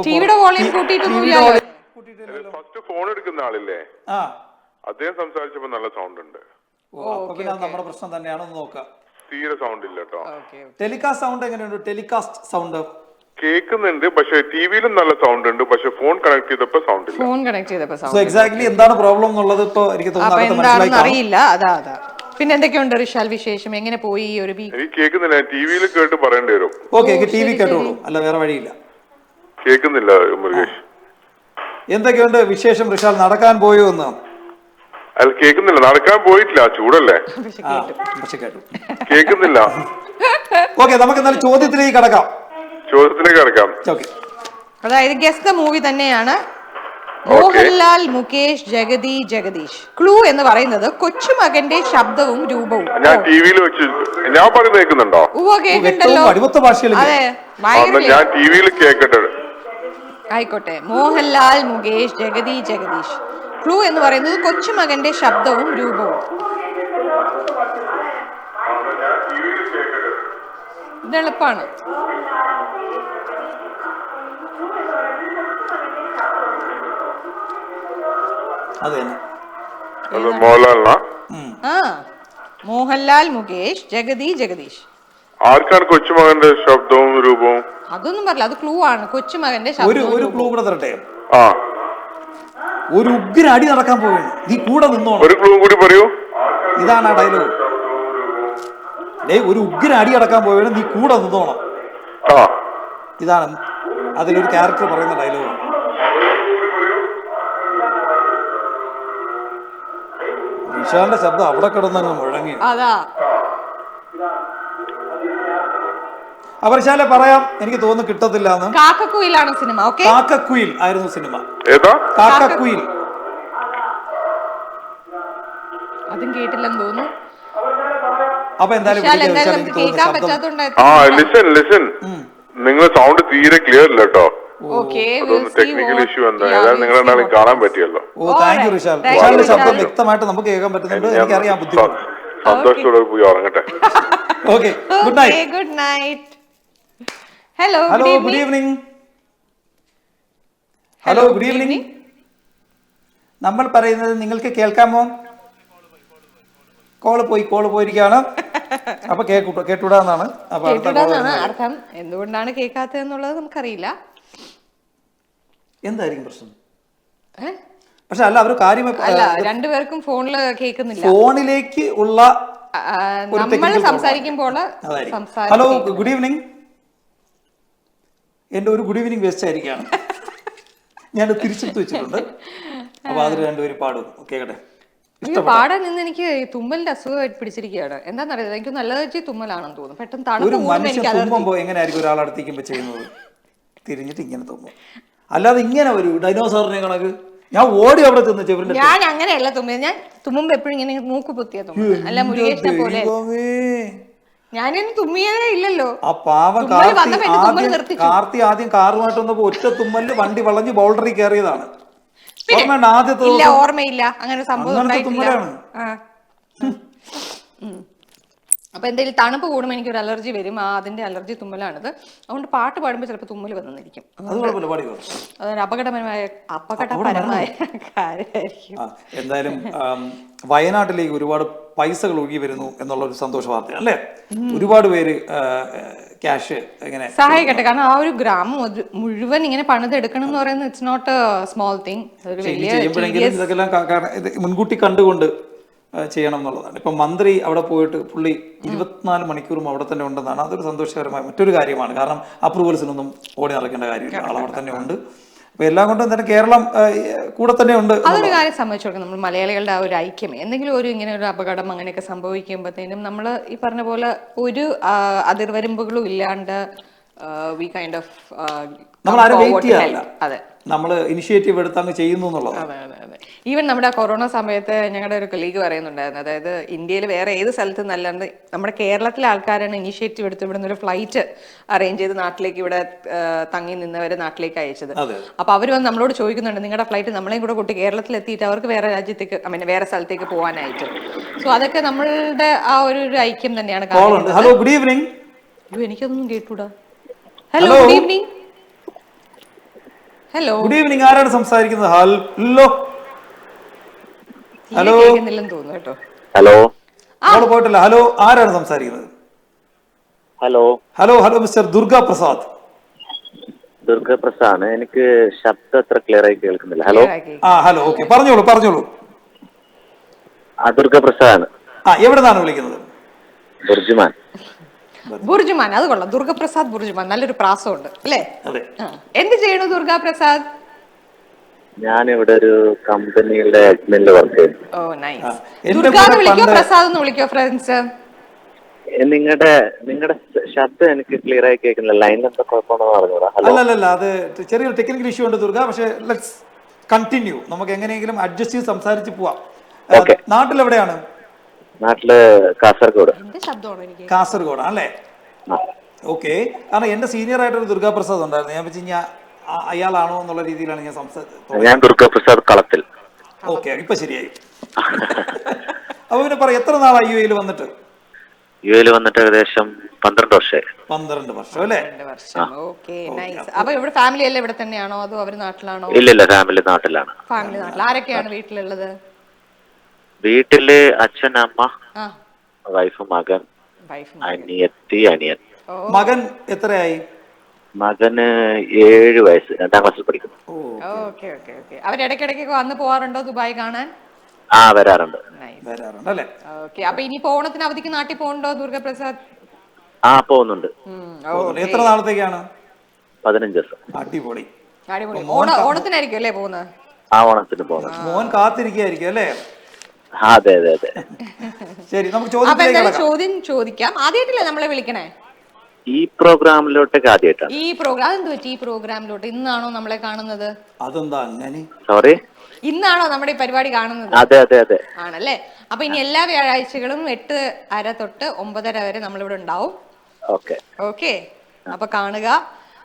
ടിവിയുടെ വോളിയം കൂട്ടിയിട്ടൊന്നുമില്ല. ഫസ്റ്റ് ഫോൺ എടുക്കുന്ന ആളില്ലേ, അദ്ദേഹം സംസാരിച്ചപ്പോ നല്ല സൗണ്ട് ഉണ്ട്. നമ്മുടെ പ്രശ്നം തന്നെയാണെന്ന് നോക്കാം. തീരെ സൗണ്ട് ഇല്ല കേട്ടോ. ടെലികാസ്റ്റ് സൗണ്ട് എങ്ങനെയുണ്ട്? ടെലികാസ്റ്റ് സൗണ്ട് കേൾക്കുന്നുണ്ട്, പക്ഷെ ടിവിയിലും നല്ല സൗണ്ട് ഉണ്ട്. പക്ഷെ ഫോൺ കണക്ട് ചെയ്തപ്പോ സൗണ്ട് ഇല്ല. ഫോൺ കണക്ട് ചെയ്തപ്പോ സോ എക്സാക്ട്ലി എന്താണ് പ്രോബ്ലം എന്നുള്ളത് ഇപ്പൊ എനിക്ക് തോന്നുന്നു അറിയില്ല. അതാ പിന്നെ എന്തൊക്കെയുണ്ട് ഋഷാൽ വിശേഷം? എങ്ങനെ പോയി ഒരു വീക്ക്? എനിക്ക് കേൾക്കുന്നില്ല, ടിവിയിൽ കേട്ട് പറയേണ്ടി വരും. ഓക്കെ, ടിവി കേട്ടോളൂ, അല്ല വേറെ വഴിയില്ല. കേൾക്കുന്നില്ല മുരുകേഷ്. എന്തൊക്കെയുണ്ട് വിശേഷം ഋഷാൽ? നടക്കാൻ പോയോ എന്ന്? അത് കേൾക്കുന്നില്ല, നടക്കാൻ പോയിട്ടില്ല, ചൂടല്ലേ. പക്ഷെ കേട്ടു. കേൾക്കുന്നില്ല. ഓക്കെ, നമുക്ക് എന്നാലും ചോദ്യത്തിലേക്ക് കടക്കാം. ചോദ്യത്തിലേക്ക് കടക്കാം. ഓക്കെ, അതായത് ഗസ് ദ മൂവി തന്നെയാണ്. മോഹൻലാൽ, മുകേഷ്, ജഗതി, ജഗദീഷ്. ക്ലൂ എന്ന് പറയുന്നത് കൊച്ചുമകന്റെ ശബ്ദവും രൂപവും. ഞാൻ ടിവിയിൽ വെച്ച് ഞാൻ പറയുന്നത് കേൾക്കുന്നുണ്ടോ? കേൾക്കണ്ടല്ലോ. അടിമത്ത ഭാഷയിൽ അതെ, ഞാൻ ടിവിയിൽ കേൾക്കട്ടെ. ആയിക്കോട്ടെ. മോഹൻലാൽ, മുകേഷ്, ജഗതി, ജഗദീഷ്. ക്ലൂ എന്ന് പറയുന്നത് കൊച്ചുമകന്റെ ശബ്ദവും രൂപവും. ഇത് എളുപ്പമാണ്. മോഹൻലാലിനാ? ആ, മോഹൻലാൽ, മുകേഷ്, ജഗതി, ജഗദീഷ്. ആർക്കാണ് കൊച്ചുമകന്റെ ശബ്ദവും രൂപവും? അതൊന്നും പറയില്ല, അത് ക്ലൂ ആണ്. കൊച്ചുമകന്റെ ഒരു ക്ലൂ കൂടെ തരട്ടെ. ആ, ഒരു ഉഗ്ര അടി നടക്കാൻ പോവുകയാണ്, നീ കൂടെ നിന്നോണം. ഒരു ക്ലൂ കൂടി പറയൂ. ഇതാണ് ആ ഡയലോഗ്. ഒരു ഉഗ്ര അടി നടക്കാൻ പോവുകയാണ്, നീ കൂടെ നിന്നോണം. ഇതാണ് അതിലൊരു ക്യാരക്ടർ പറയുന്ന ഡയലോഗ്. വിശാലിന്റെ ശബ്ദം അവിടെ കിടന്നങ്ങ് മുഴങ്ങി. അതാ അപർശാലെ പറയാം, എനിക്ക് തോന്നുന്നു കിട്ടത്തില്ല. കാക്കക്കുയിലാണ് സിനിമ. കാക്കക്കുയിൽ ആയിരുന്നു സിനിമ. ഏതാ? കാക്കക്കുയിൽ. അതും കേട്ടില്ലെന്ന് തോന്നുന്നു. അപ്പൊ എന്തായാലും നിങ്ങൾ സൗണ്ട് തീരെ ക്ലിയർ ഇല്ല കേട്ടോ. ടെക്നിക്കൽ ഇഷ്യൂ എന്താ? നിങ്ങൾ എന്തായാലും കാണാൻ പറ്റിയല്ലോ. ഓ, താങ്ക് യു റിഷാൽ. റിഷാലിന്റെ ശബ്ദം വ്യക്തമായിട്ട് നമുക്ക് കേൾക്കാൻ പറ്റുന്നുണ്ട്. എനിക്കറിയാം ബുദ്ധിമുട്ട്. സന്തോഷത്തോടെ പോയി ഉറങ്ങട്ടെ. Okay, good night. Good night. Hello, good evening. Hello, good evening. നമ്മൾ പറയുന്നത് നിങ്ങൾക്ക് കേൾക്കാമോ? കോള് പോയിരിക്കുകയാണ്. അപ്പൊ കേട്ടൂടാന്നാണ് അർത്ഥം. എന്തുകൊണ്ടാണ് കേൾക്കാത്തത് എന്നുള്ളത് നമുക്കറിയില്ല. എന്തായിരിക്കും പ്രശ്നം? പക്ഷെ അല്ല, അവർ കാര്യമായി അല്ല, രണ്ടുപേർക്കും ഫോണില് കേൾക്കുന്നില്ല. ഫോണിലേക്ക് ഉള്ള നമ്മൾ സംസാരിക്കുമ്പോൾ. Hello, good evening. എന്റെ ഒരു ഗുഡ് ഈവനിങ് വേസ്റ്റ് ആയിരിക്കുകയാണ്. ഞാൻ തിരിച്ചെടുത്ത് വെച്ചിട്ടുണ്ട്. അപ്പൊ അതിൽ രണ്ടുപേരും പാടും. കേൾക്കട്ടെ. പാടാൻ നിന്ന് എനിക്ക് തുമ്മലിന്റെ അസുഖമായിട്ട് പിടിച്ചിരിക്കുകയാണ്. എന്താണെന്നറിയാം, എനിക്ക് നല്ല തുമ്മലാണെന്ന് തോന്നുന്നു. പെട്ടെന്ന് ഒരു മനുഷ്യൻ തുമ്മുമ്പോ എങ്ങനെയായിരിക്കും ഒരാളടുത്തേക്കുമ്പോ ചെയ്യുന്നത്? തിരിഞ്ഞിട്ട് ഇങ്ങനെ തുമ്മും. അല്ലാതെ ഇങ്ങനെ ഒരു ഡൈനോസറിനെ കണക്ക് ഞാൻ ഓടി അവിടെ ചെന്ന് ചെവിന്റെ. ഞാൻ അങ്ങനെയല്ല തുമ്മിയത്. ഞാൻ തുമ്മുമ്പോ എപ്പോഴും ഇങ്ങനെ മൂക്ക് പൊത്തിയാ തുമ്മുന്നത്. അല്ല, മുരുകേഷിനെ പോലെ ഞാനിന്ന് തുമ്മിയതേ ഇല്ലല്ലോ. ആ പാവം കാർത്തി ആദ്യം കാറുമായിട്ട് വന്നപ്പോ ഒറ്റ തുമ്മലില് വണ്ടി വളഞ്ഞ് ബൗൾഡറി കയറിയതാണ്. ഓർമ്മയില്ല, അങ്ങനെ സംഭവം. അപ്പൊ എന്തെങ്കിലും തണുപ്പ് കൂടുമ്പോൾ എനിക്ക് ഒരു അലർജി വരും. അതിന്റെ അലർജി തുമ്മലാണിത്. അതുകൊണ്ട് പാട്ട് പാടുമ്പോൾ ചിലപ്പോൾ തുമ്മൽ വന്നിരിക്കും. അതൊരു അപകടപരമായ കാര്യമായിരിക്കും. എന്തായാലും വയനാട്ടിലേക്ക് ഒരുപാട് പൈസകൾ ഒഴുകി വരുന്നു എന്നുള്ള ഒരു സന്തോഷ വാർത്തയാണ് അല്ലേ? ഒരുപാട് പേര് ക്യാഷ് എങ്ങനെ സഹായിക്കട്ടെ. കാരണം ആ ഒരു ഗ്രാമം മുഴുവൻ ഇങ്ങനെ പണിതെടുക്കണം എന്ന് പറയുന്നത് it's not a small thing. ഇതൊക്കെല്ലാം മുൻകൂട്ടി കണ്ടുകൊണ്ട് ചെയ്യണം എന്നുള്ളതാണ്. ഇപ്പം മന്ത്രി അവിടെ പോയിട്ട് പുള്ളി 24 മണിക്കൂറും അവിടെ തന്നെ ഉണ്ടെന്നാണ്. അതൊരു സന്തോഷകരമായ മറ്റൊരു കാര്യമാണ്. കാരണം അപ്രൂവൽസിനൊന്നും ഓടി നടക്കേണ്ട കാര്യമില്ല, ആളവിടെ തന്നെ ഉണ്ട്. അപ്പൊ എല്ലാം കൊണ്ടും തന്നെ കേരളം കൂടെ തന്നെ ഉണ്ട്. അതൊരു കാര്യം സംബന്ധിച്ചു കൊടുക്കും. നമ്മൾ മലയാളികളുടെ ആ ഒരു ഐക്യം, എന്തെങ്കിലും ഒരു ഇങ്ങനെ ഒരു അപകടം അങ്ങനെയൊക്കെ സംഭവിക്കുമ്പോഴത്തേനും നമ്മൾ ഈ പറഞ്ഞ പോലെ ഒരു അതിർവരമ്പുകളും ഇല്ലാണ്ട് വി കൈൻഡ് ഓഫ് നമ്മൾ ആരും വെയിറ്റ് ചെയ്യാറില്ല. അതെ, നമ്മൾ ഇനിഷ്യേറ്റീവ് എടുത്ത് അങ്ങ് ചെയ്യുന്നു എന്നുള്ളത്. അതെ. ഈവൻ നമ്മുടെ കൊറോണ സമയത്ത് ഞങ്ങളുടെ ഒരു കൊളീഗ് പറയുന്നുണ്ടായിരുന്നു, അതായത് ഇന്ത്യയിൽ വേറെ ഏത് സ്ഥലത്ത് നല്ലാണ്ട് നമ്മുടെ കേരളത്തിലെ ആൾക്കാരാണ് ഇനിഷ്യേറ്റീവ് എടുത്ത് ഇവിടെ നിന്നൊരു ഫ്ലൈറ്റ് അറേഞ്ച് ചെയ്ത് നാട്ടിലേക്ക് ഇവിടെ തങ്ങി നിന്നവരെ നാട്ടിലേക്ക് അയച്ചത്. അപ്പൊ അവർ വന്ന് നമ്മളോട് ചോദിക്കുന്നുണ്ട്, നിങ്ങളുടെ ഫ്ലൈറ്റ് നമ്മളെയും കൂടെ കൂട്ടി കേരളത്തിൽ എത്തിയിട്ട് അവർക്ക് വേറെ രാജ്യത്തേക്ക് വേറെ സ്ഥലത്തേക്ക് പോകാനായിട്ട്. സോ അതൊക്കെ നമ്മളുടെ ആ ഒരു ഐക്യം തന്നെയാണ്. Hello, good evening. എനിക്കതൊന്നും കേട്ടൂടാ. Hello, good evening. Hello, good evening. ആരാണ് സംസാരിക്കുന്നത്? ഹലോ കേൾക്കുന്നില്ലെന്ന് തോന്നുന്നു കേട്ടോ. ഹലോ പോയിട്ടില്ല. ഹലോ, ആരാണ് സംസാരിക്കുന്നത്? Hello mister Durga Prasad. ദുർഗപ്രസാദ്. എനിക്ക് ശബ്ദം അത്ര ക്ലിയർ ആയി കേൾക്കുന്നില്ല. ഹലോ, ഓക്കെ, പറഞ്ഞോളൂ. ദുർഗപ്രസാദാണ്. എവിടെ നിന്നാണ് വിളിക്കുന്നത്? ബുർജുമാൻ. അത് കൊള്ളാം, ദുർഗപ്രസാദ് ബുർജുമാൻ. നല്ലൊരു പ്രാസമുണ്ട് അല്ലേ? എന്ത് ചെയ്യണു ദുർഗാപ്രസാദ്? ഞാനിവിടെ ഒരു കമ്പനിയുടെ അഡ്മിനിൽ വർക്ക് ചെയ്യുന്നു. ഓ നൈസ്. എന്റെ ദുർഗാന്ന് കൂടെ വിളിക്കോ പണ്ട് പ്രസാദ് എന്ന് വിളിക്കോ ഫ്രണ്ട്സ്? നിങ്ങളുടെ ശബ്ദം എനിക്ക് ക്ലിയർ ആയി കേൾക്കുന്നില്ല. ലൈൻ എന്താ കുഴപ്പമാണെന്ന് പറഞ്ഞൂടാ. ഹലോ. അല്ലല്ല, അത് ചെറിയൊരു ടെക്നിക്കൽ ഇഷ്യൂ ഉണ്ട് ദുർഗ. പക്ഷേ ലെറ്റ്സ് കണ്ടിന്യൂ. നമുക്ക് എങ്ങനെയെങ്കിലും അഡ്ജസ്റ്റ് ചെയ്ത് സംസാരിച്ച് പോവാം. Okay. നാട്ടിലെവിടെയാണ്? നാട്ടില് കാസർഗോഡ്. എന്റെ ശബ്ദമാണോ എനിക്ക്? കാസർഗോഡാണ് അല്ലേ? ഓക്കെ. കാരണം എന്റെ സീനിയർ ആയിട്ടൊരു ദുർഗാ പ്രസാദ് ഉണ്ടായിരുന്നു. ഞാൻ വെച്ച് കഴിഞ്ഞാൽ അയാളാണോ എന്നുള്ള രീതിയിലാണ് ഞാൻ സംസാരിച്ചത്. ഞാൻ ദുർഗാപ്രസാദ് കളത്തിൽ. ഓക്കെ, ഇപ്പൊ ശരിയായി. അപ്പൊ പിന്നെ പറയാം, എത്ര നാളായി യു എയിൽ വന്നിട്ട്? യു എയിൽ വന്നിട്ട് ഏകദേശം 12 വർഷമായി. 12 വർഷം അല്ലേ? 2 വർഷം. Okay nice. അപ്പൊ ഇവിടെ ഫാമിലി എല്ലാം ഇവിടെ തന്നെയാണോ അതോ അവര് നാട്ടിലാണോ? ഇല്ലില്ല, ഫാമിലി നാട്ടിലാണ്. ഫാമിലി നാട്ടിൽ. ആരൊക്കെയാണ് വീട്ടിലുള്ളത്? വീട്ടില് അച്ഛൻ, അമ്മ, ആ, വൈഫ്, മകൻ, വൈഫ്, അനിയത്തി, അനിയൻ. മകൻ എത്രയായി? മകന് 7 വയസ്സ്, 2ാം ക്ലാസ്സിൽ പഠിക്കുന്നു. Okay okay okay. അവരിടയ്ക്കിടയ്ക്ക് വന്ന് പോവാറുണ്ടോ ദുബായ് കാണാൻ? വരാറുണ്ട്. വരാറുണ്ട് അല്ലേ? ഓക്കെ. അപ്പൊ ഇനി ഓണത്തിന് അവധിക്ക് നാട്ടിൽ പോകണ്ടോ ദുർഗപ്രസാദ്? പോകുന്നുണ്ട്. എത്ര നാളത്തേക്കാണ്? 15 ദിവസം. അടിപൊളി. അടിപൊളി. ഓണത്തിനായിരിക്കും അല്ലേ പോകുന്നത്? ഓണത്തിന് പോകുന്നത്. മോൻ കാത്തിരിക്കായിരിക്കും അല്ലേ? അതെ അതെ അതെ. ശരി, നമുക്ക് അപ്പൊ എന്തായാലും ചോദ്യം ചോദിക്കാം. ആദ്യമായിട്ടല്ലേ നമ്മളെ വിളിക്കണേ? ഈ പ്രോഗ്രാമിലോട്ടൊക്കെ ആദ്യമായിട്ടാണ്. ഈ പ്രോഗ്രാം എന്ത് പറ്റി? ഈ പ്രോഗ്രാമിലോട്ട് ഇന്നാണോ നമ്മളെ കാണുന്നത്? അതെന്താ അങ്ങനെ? സോറി, ഇന്നാണോ നമ്മുടെ ഈ പരിപാടി കാണുന്നത്? അതെ അതെ അതെ. ആണല്ലേ? അപ്പൊ ഇനി എല്ലാ വ്യാഴാഴ്ചകളും 8:30 തൊട്ട് 9:30 വരെ നമ്മളിവിടെ ഉണ്ടാവും. ഓക്കെ ഓക്കെ, അപ്പൊ കാണുക.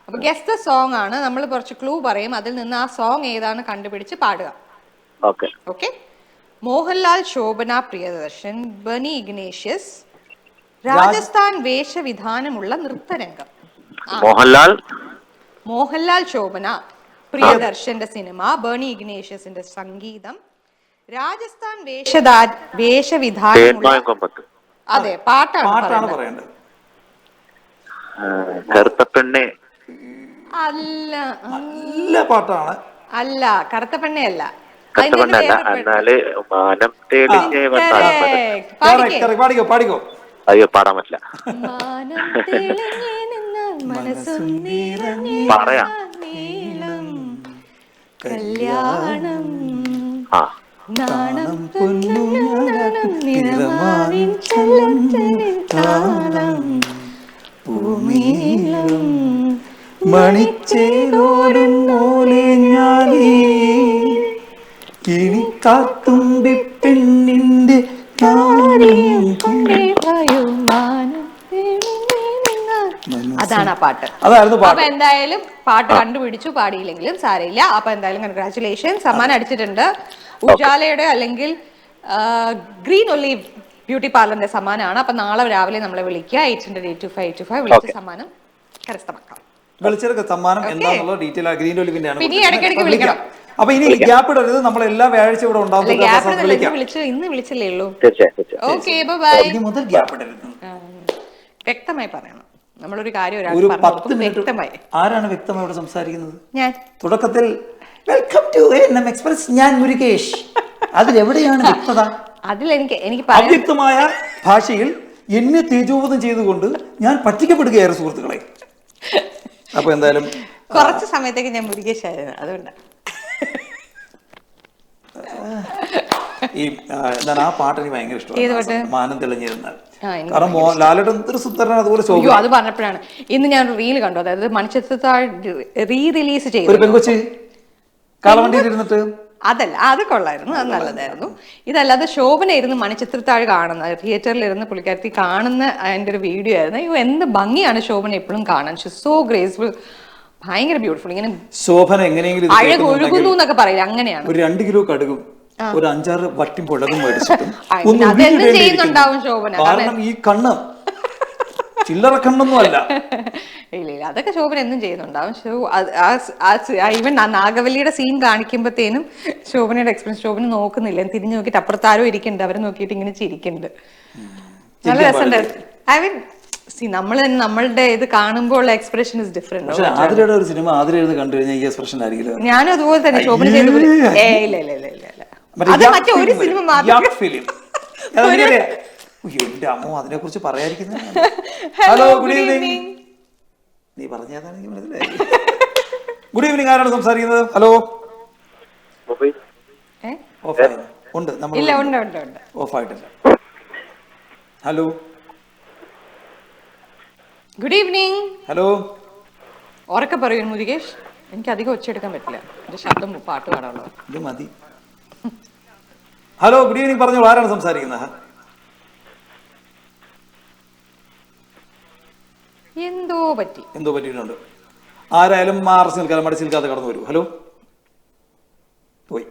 അപ്പൊ ഗസ്റ്റ് സോങ് ആണ്. നമ്മൾ കുറച്ച് ക്ലൂ പറയും, അതിൽ നിന്ന് ആ സോങ് ഏതാണ് കണ്ടുപിടിച്ച് പാടുക. Okay okay. മോഹൻലാൽ, ശോഭന, പ്രിയദർശൻ, ബനി ഇഗ്നേഷ്യസ്, രാജസ്ഥാൻ വേഷവിധാനമുള്ള നൃത്തരംഗം. മോഹൻലാൽ, ശോഭന, പ്രിയദർശന്റെ സിനിമ, ബേണി ഇഗ്നേഷ്യസിന്റെ സംഗീതം, രാജസ്ഥാൻ വേഷവിധാനമുള്ള. അതെ, പാട്ടാണ് പറയേണ്ടത്. കറുത്ത പെണ്ണെ. അല്ല, നല്ല പാട്ടാണ്. അല്ല, കറുത്ത പെണ്ണെ അല്ല. പാടിക്കോ. അയ്യോ, പാടാൻ പറ്റില്ല. പറയാം. കല്യാണം നാണം മണിച്ചേരോരും മോലെ ഞാനീ ഇനി കാത്തുമ്പി പെണ്ണിന്റെ അതാണ് ആ പാട്ട്. അതായിരുന്നു പാട്ട്. അപ്പൊ എന്തായാലും പാട്ട് കണ്ടുപിടിച്ചു, പാടിയില്ലെങ്കിലും സാരയില്ല. അപ്പൊ എന്തായാലും കൺഗ്രാറ്റുലേഷൻ, സമ്മാനം അടിച്ചിട്ടുണ്ട്. ഉജാലയുടെ അല്ലെങ്കിൽ ഗ്രീൻ ഒലീവ് ബ്യൂട്ടി പാർലറിന്റെ സമ്മാനമാണ്. അപ്പൊ നാളെ രാവിലെ നമ്മളെ വിളിക്കുക. 800-825-825 വിളിച്ച് സമ്മാനം കരസ്ഥമാക്കാം. വിളിച്ചെടുക്ക സമ്മാനം എന്താണെന്നുള്ള ഡീറ്റെയിൽ ഗ്രീൻ ഒലിവിന്റെ ആണ്. പിന്നെ ഇടയ്ക്കിടയ്ക്ക് വിളിക്കണം. അപ്പൊ ഇനി ഗ്യാപ്പ് ഇടരുത്, നമ്മൾ എല്ലാ വ്യാഴാഴ്ച ഇവിടെ ഉണ്ടാവും. ഇന്ന് വിളിച്ചില്ലേ ഉള്ളൂ. Okay, bye. ഇനി മുതൽ ഗ്യാപ്പ് ഇടരുത്. വ്യക്തമായി പറയണം. നമ്മളൊരു കാര്യം ഒരു 10 മിനിറ്റ് വ്യക്തമായി. ആരാണ് വ്യക്തമായി സംസാരിക്കുന്നത്? ഞാൻ തുടക്കത്തിൽ വെൽക്കം ടു എൻഎം എക്സ്പ്രസ്, ഞാൻ മുരുകേഷ്. അതിലെവിടെയാണ് വ്യക്തത? എനിക്ക് അവ്യക്തമായ ഭാഷയിൽ എന്നെ തേജോവധം ചെയ്തുകൊണ്ട് ഞാൻ പറ്റിക്കപ്പെടുകയായിരുന്നു സുഹൃത്തുക്കളെ. അപ്പൊ എന്തായാലും കുറച്ച് സമയത്തേക്ക് ഞാൻ മുരുകേശായിരുന്നു, അതുകൊണ്ടാണ്. ഈ എന്താണ് ആ പാട്ട് എനിക്ക് ഭയങ്കര ഇഷ്ടമാണ്, മാനം തെളിഞ്ഞിരുന്നാൽ. കാരണം ലാലേട്ടൻ എന്തൊരു സുന്ദരനാണ്. അതുപോലെ അത് പറഞ്ഞപ്പോഴാണ് ഇന്ന് ഞാൻ റീൽ കണ്ടു. അതായത് മണിച്ചിത്രത്താഴ് റിലീസ് ചെയ്തു. ഒരു പെൺകൊച്ചി കാളവണ്ടിയിൽ ഇരുന്നിട്ട്. അതല്ല, അത് കൊള്ളായിരുന്നു, അത് നല്ലതായിരുന്നു. ഇതല്ലാതെ ശോഭന ഇരുന്ന് മണിച്ചിത്രത്താഴ് കാണുന്ന, തിയേറ്ററിൽ ഇരുന്ന് പുള്ളിക്കാരത്തി കാണുന്ന അതിന്റെ ഒരു വീഡിയോ ആയിരുന്നു. അയ്യോ, എന്ത് ഭംഗിയാണ് ശോഭന എപ്പോഴും കാണാൻ. സോ ഗ്രേസ്ഫുൾ, ഭയങ്കര ബ്യൂട്ടിഫുൾ. ഇങ്ങനെ ശോഭന എങ്ങനെയെങ്കിലും അഴകൊഴുകുന്നു എന്നൊക്കെ പറയില്ല, അങ്ങനെയാണ്. ഒരു 2 കിലോ കടുകും ഒരു 5-6 വട്ടി മുളകും മേടിച്ചിട്ടും ചെയ്യുന്നുണ്ടാവും ശോഭന. കാരണം ഈ കണ്ണ് ചില്ലറ കണ്ണൊന്നും അല്ല. ഇല്ല, അതൊക്കെ ശോഭന എന്നും ചെയ്യുന്നുണ്ടാവും. ഈവൻ നാഗവല്ലിയുടെ സീൻ കാണിക്കുമ്പോഴത്തേനും ശോഭനയുടെ എക്സ്പീരിയൻസ്, ശോഭന നോക്കുന്നില്ല, തിരിഞ്ഞു നോക്കിയിട്ട് അപ്പുറത്താരോ ഇരിക്കുന്നുണ്ട്, അവരെ നോക്കിയിട്ട് ഇങ്ങനെ ചിരിക്കുന്നുണ്ട്. നല്ല രസമുണ്ട്. ഐ മീൻ നമ്മളുടെ ഇത് കാണുമ്പോൾ എക്സ്പ്രഷൻ ഇസ് ഡിഫറെന്റ്. ആതിരയുടെ ഒരു സിനിമ ആതിരയുടെ കണ്ടു കഴിഞ്ഞാൽ ഈ എക്സ്പ്രഷൻ ആയിരിക്കില്ല. ഞാനും അതുപോലെ തന്നെ ശോഭന ചെയ്ത ഇല്ല മറ്റേ ഒരു സിനിമ മാത്രം. എന്റെ അമ്മ അതിനെ കുറിച്ച് പറയാതിരിക്കുന്നത്. Hello, good evening. നീ പറഞ്ഞതാണെങ്കിൽ മനസ്സിലായി. ഗുഡ് ഈവനിങ്, ആരാണ് സംസാരിക്കുന്നത്? ഹലോ, ഏ? ഓഫായി ഉണ്ട് നമ്മൾ ഇല്ല, ഉണ്ട് ഉണ്ട് ഉണ്ട്. ഓഫായിട്ടില്ല. Hello good evening. ഹലോ ഉറക്കെ പറയൂ മുരുകേഷ്, എനിക്ക് അധികം ഒച്ചയെടുക്കാൻ പറ്റില്ല, എന്റെ ശബ്ദം പാട്ട് പാടാനുള്ളത്. ഇത് മതി. ഹലോ ഗുഡ് ഈവനിങ്, പറഞ്ഞോളൂ, ആരാണ് സംസാരിക്കുന്നത്? എന്തോ പറ്റിയിട്ടുണ്ട്. ആരായാലും മാർച്ച് നിൽക്കാതെ മടിച്ച് നിൽക്കാതെ കടന്നു വരൂ. ഹലോ, പോയി,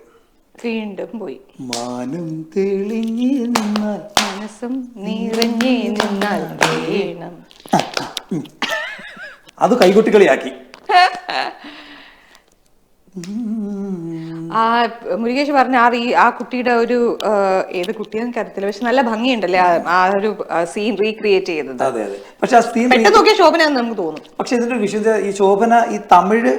വീണ്ടും പോയി. മാനം തെളിഞ്ഞ് നിന്നാൽ മനസ്സും നിറഞ്ഞേ നിന്നാൽ വേണം. അത് കൈകൊട്ടിക്കളിയാക്കി. ആ മുരുകേഷ് പറഞ്ഞ ആ കുട്ടിയുടെ ഒരു ഏത് കുട്ടിയെന്ന് കരുത്തില്ല, പക്ഷെ നല്ല ഭംഗിയുണ്ടല്ലേ ആ ഒരു സീൻ റീക്രിയേറ്റ് ചെയ്തത്. അതെ അതെ. പക്ഷെ ആ സീൻ പെട്ടെന്ന് നോക്കിയ ശോഭന നമുക്ക് തോന്നും. പക്ഷെ ഇതിന്റെ ഒരു വിഷയം, ഈ ശോഭന ഈ തമിഴ്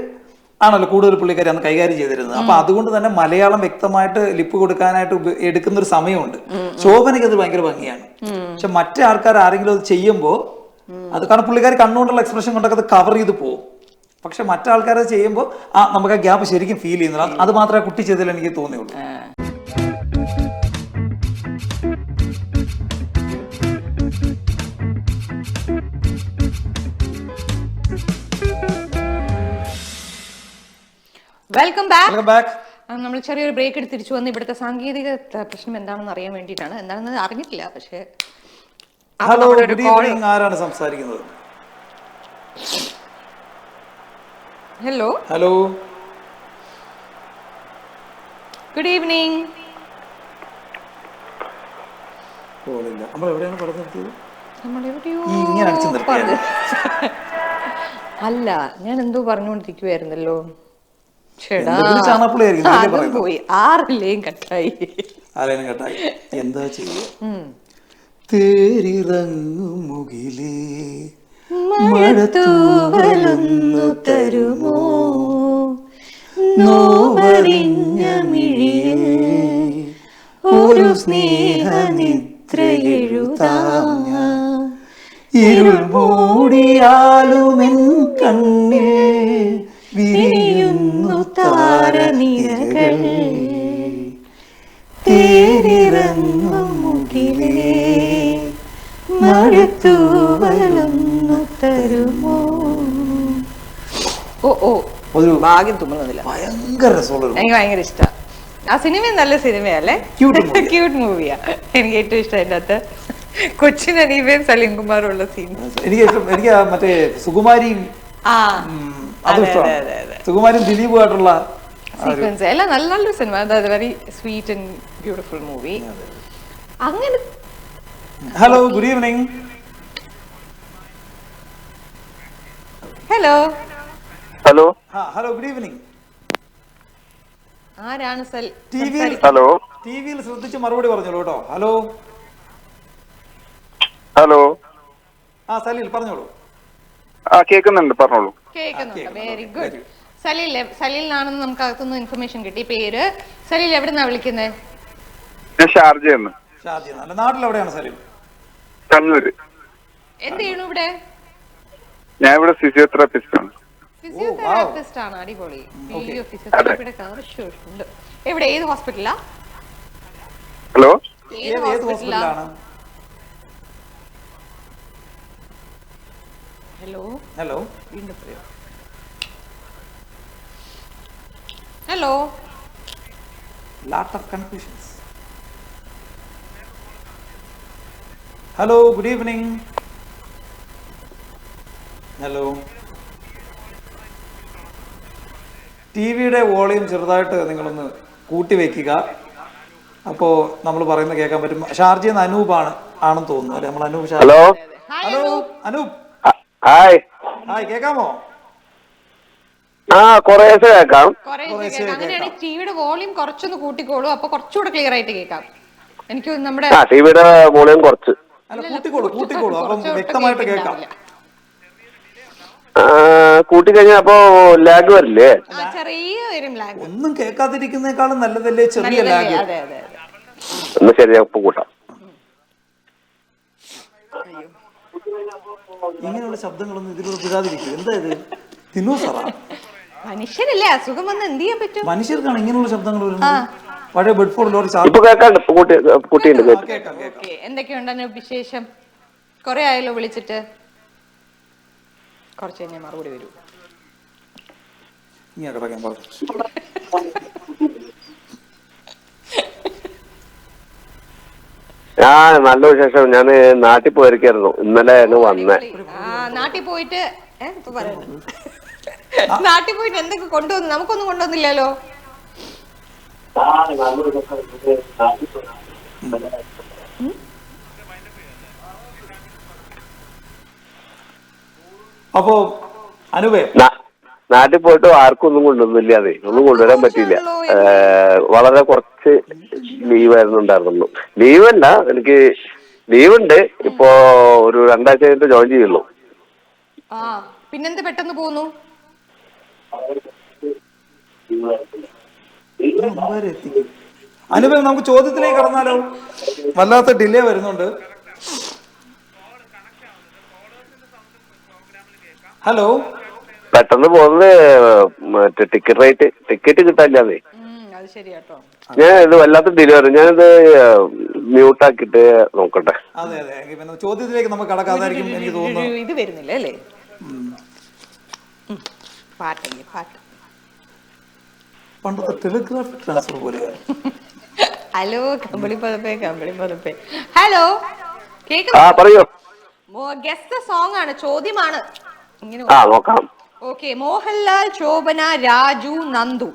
ആണല്ലോ കൂടുതൽ പുള്ളിക്കാരി അന്ന് കൈകാര്യം ചെയ്തിരുന്നത്. അപ്പൊ അതുകൊണ്ട് തന്നെ മലയാളം വ്യക്തമായിട്ട് ലിപ്പ് കൊടുക്കാനായിട്ട് എടുക്കുന്ന ഒരു സമയമുണ്ട്. ശോഭനയ്ക്ക് അത് ഭയങ്കര ഭംഗിയാണ്. പക്ഷെ മറ്റേ ആൾക്കാർ ആരെങ്കിലും അത് ചെയ്യുമ്പോൾ അത് കാരണം പുള്ളിക്കാരി കണ്ണുകൊണ്ടുള്ള എക്സ്പ്രഷൻ കൊണ്ടൊക്കെ അത് കവർ ചെയ്ത് പോകും. പക്ഷെ മറ്റാൾക്കാരത് ചെയ്യുമ്പോൾ നമുക്ക് ആ ഗ്യാപ്പ് ശരിക്കും ഫീൽ ചെയ്യുന്നില്ല. അത് മാത്രമേ കുട്ടി ചെയ്തതിൽ എനിക്ക് തോന്നിയുള്ളൂ. Welcome back. ബാക്ക്. നമ്മൾ ചെറിയൊരു ബ്രേക്ക് എടുത്ത് തിരിച്ചു വന്ന് ഇവിടുത്തെ സാങ്കേതിക പ്രശ്നം എന്താണെന്ന് അറിയാൻ വേണ്ടിയിട്ടാണ്. എന്താണെന്ന് അറിഞ്ഞിട്ടില്ല. പക്ഷേ ഹലോ, ഗുഡ് ഈവനിങ്, ആരാണ് സംസാരിക്കുന്നത്? Hello hello good evening. നമ്മൾ എവിടെയാണ് പടം നിർത്തിയത്? ഇങ്ങനെ അല്ല, ഞാൻ എന്തോ പറഞ്ഞുകൊണ്ടിരിക്കുവായിരുന്നല്ലോ. പോയി 6 ലൈൻ കട്ടായി. എന്താ ചെയ്യുക? തേരിറങ്ങും മുകിലേ മഴത്തൂവലൊന്നു തരുമോ, നോവറിഞ്ഞ മിഴിയിൽ ഒരു സ്നേഹനിദ്രയെഴുതാം ഞാൻ. ഇരുൾ മൂടിയാലുമെൻ കണ്ണിൽ വിരിയുന്നു താരനിരകൾ. തേരിറങ്ങും മുകിലേ മഴത്തൂവലൊന്നു തരുമോ. ഒരു ഭാഗ്യം തുമ്മുന്നില്ല. ഭയങ്കര രസമുള്ള, എനിക്ക് ഭയങ്കര ഇഷ്ടമാണ് ആ സിനിമ. നല്ല സിനിമയല്ലേ, ക്യൂട്ട് മൂവിയാ. എനിക്ക് ഏറ്റവും ഇഷ്ടം അതിൻ്റെ അകത്ത് കൊച്ചിനീവയും സലീം കുമാറും ഉള്ള സീൻ. എനിക്ക് മറ്റേ സുകുമാരിയും സുകുമാരിയും ദിലീപുമായിട്ടുള്ള സീക്വൻസ് എല്ലാം നല്ലൊരു സിനിമ. അതായത് very sweet and beautiful movie. അങ്ങനെ hello good evening. Hello hello hello good evening. ആരാണ് ഹലോ ടിവിയിൽ ശ്രദ്ധിച്ച് മറുപടി പറഞ്ഞോളൂ കേട്ടോ. ഹലോ ഹലോ സലീൽ പറഞ്ഞോളൂ. കേൾക്കുന്നുണ്ട്, പറഞ്ഞോളൂ. കേൾക്കുന്നുണ്ട്. Very good. സലീലിനാണെന്ന് നമുക്ക് അകത്തുനിന്ന് ഇൻഫർമേഷൻ കിട്ടി. പേര് സലീൽ, എവിടുന്നാ വിളിക്കുന്നത്? ഞാൻ ഷാർജയെന്ന്. നാട്ടിൽ എവിടെയാണ് സലീൽ? കണ്ണൂര്. എന്ത് ചെയ്യണു ഇവിടെ? ഞാൻ ഇവിടെ ഫിസിയോതെറാപ്പിസ്റ്റ് ആണ്. ഫിസിയോതെറാപ്പിസ്റ്റ് ആണ്. അടിപൊളി. ഫിസിയോതെറാപ്പിയുടെ ഉണ്ട്. എവിടെ, ഏത് ഹോസ്പിറ്റലാ? ഹലോ, ഏത് ഹോസ്പിറ്റലാണ്? ഹലോ ഹലോ വീണ്ടും പറയോ. Hello. Lot of confusions. Hello good evening. Hello. ടിവിയുടെ വോളിയം ചെറുതായിട്ട് നിങ്ങളൊന്ന് കൂട്ടി വെക്കുക. അപ്പോൾ നമ്മൾ പറയുന്നത് കേൾക്കാൻ പറ്റും. ഷാർജയിൽ നിന്ന് അനൂപാണ് ആണെന്ന് തോന്നുന്നു അല്ലെ? നമ്മൾ Anoop. Hello hello Anoop. Hi. Hi, കേൾക്കാമോ? കുറേശ്ശെ കേൾക്കാം. അങ്ങനെയാണ്. ടിവിയുടെ വോളിയം കുറച്ചൊന്ന് കൂട്ടിക്കോളൂ, അപ്പൊ കുറച്ചുകൂടെ ക്ലിയർ ആയിട്ട് കേൾക്കാം. എനിക്ക് നമ്മുടെ ടിവിയുടെ വോളിയം കുറച്ച് കൂട്ടിക്കോളൂ അപ്പം വ്യക്തമായിട്ട് കേൾക്കാം. കൂട്ടിക്കഴിഞ്ഞാൽ അപ്പോ ലാഗ് വരില്ലേ? ഒന്നും കേൾക്കാതിരിക്കുന്നേക്കാളും നല്ലതല്ലേ ചെറിയ ലാഗ്. ഒന്ന് ശരി, ഉപ്പ് കൂട്ടാം. ഇങ്ങനെയുള്ള ശബ്ദങ്ങളൊന്നും ഇതിലൂടെ വിടാതിരിക്കും. എന്താ ഇത്? തിന്നു സാറാ. മനുഷ്യരല്ലേ അസുഖം വന്ന് എന്ത് ചെയ്യാൻ പറ്റും? മനുഷ്യർക്കാണ് ഇങ്ങനെയുള്ള ശബ്ദങ്ങൾ വരുന്നത്. പഴയ ബെഡ്ഫോർഡ് ലോറി ഇപ്പൊ കേൾക്കാണ്ട് കുട്ടിയുണ്ട്. കേൾക്കാം. ഓക്കെ, എന്തൊക്കെയുണ്ടെന്ന് വിശേഷം? കുറെ ആയല്ലോ വിളിച്ചിട്ട്. കുറച്ച് കഴിഞ്ഞാൽ മറുപടി വരൂ. ഇങ്ങനെ കിടക്കാൻ പറഞ്ഞു. നല്ല വിശേഷം. ഞാൻ നാട്ടിൽ പോയിരിക്കായിരുന്നു, ഇന്നലെ വന്നേ. നാട്ടിൽ പോയിട്ട് നാട്ടിൽ പോയിട്ട് എന്തൊക്കെ കൊണ്ടുവന്നു? നമുക്കൊന്നും കൊണ്ടുവന്നില്ലല്ലോ. അപ്പോ അനുവേ, നാട്ടിൽ പോയിട്ട് ആർക്കും ഒന്നും കൊണ്ടുവന്നില്ല. അതെ, ഒന്നും കൊണ്ടുവരാൻ പറ്റിയില്ല. വളരെ കുറച്ച് ലീവായിരുന്നു ഉണ്ടായിരുന്നു. ലീവല്ല, എനിക്ക് ലീവുണ്ട്. ഇപ്പോ ഒരു 2 ആഴ്ച കഴിഞ്ഞിട്ട് ജോയിൻ ചെയ്യുള്ളൂ. പിന്നെന്ത് പെട്ടെന്ന് പോന്നു? അനുവേ, നമുക്ക് ചോദ്യത്തിലേക്ക് കടന്നാലോ? വല്ലാത്ത ഡിലേ വരുന്നുണ്ട്. ഹലോ, പെട്ടെന്ന് പോകുന്നത് മറ്റേ ടിക്കറ്റ് കിട്ടാനില്ലാതെ. അത് ശരിയാട്ടോ. ഞാൻ ഇത് വല്ലാത്ത ഡിലേ വരും. ഞാനിത് മ്യൂട്ടാക്കിട്ട് നോക്കട്ടെ. അതെ, ചോദ്യത്തിലേക്ക് നമുക്ക് കടക്കാതായിരിക്കും എനിക്ക് തോന്നുന്നു. ഇത് വരുന്നില്ല അല്ലേ? പാട്ട് പണ്ടത്തെ ടെലിഗ്രാഫ് ട്രാൻസ്ഫർ പോലെയാണ്. ഹലോ, കമ്പിളി പതപ്പേ. ഹലോ, പറയൂ. ഗസ്റ്റ് സോങ് ആണ്, ചോദ്യമാണ്. നോക്കാം. Okay, Mohanlal, Shobhana, Raju, Nandu,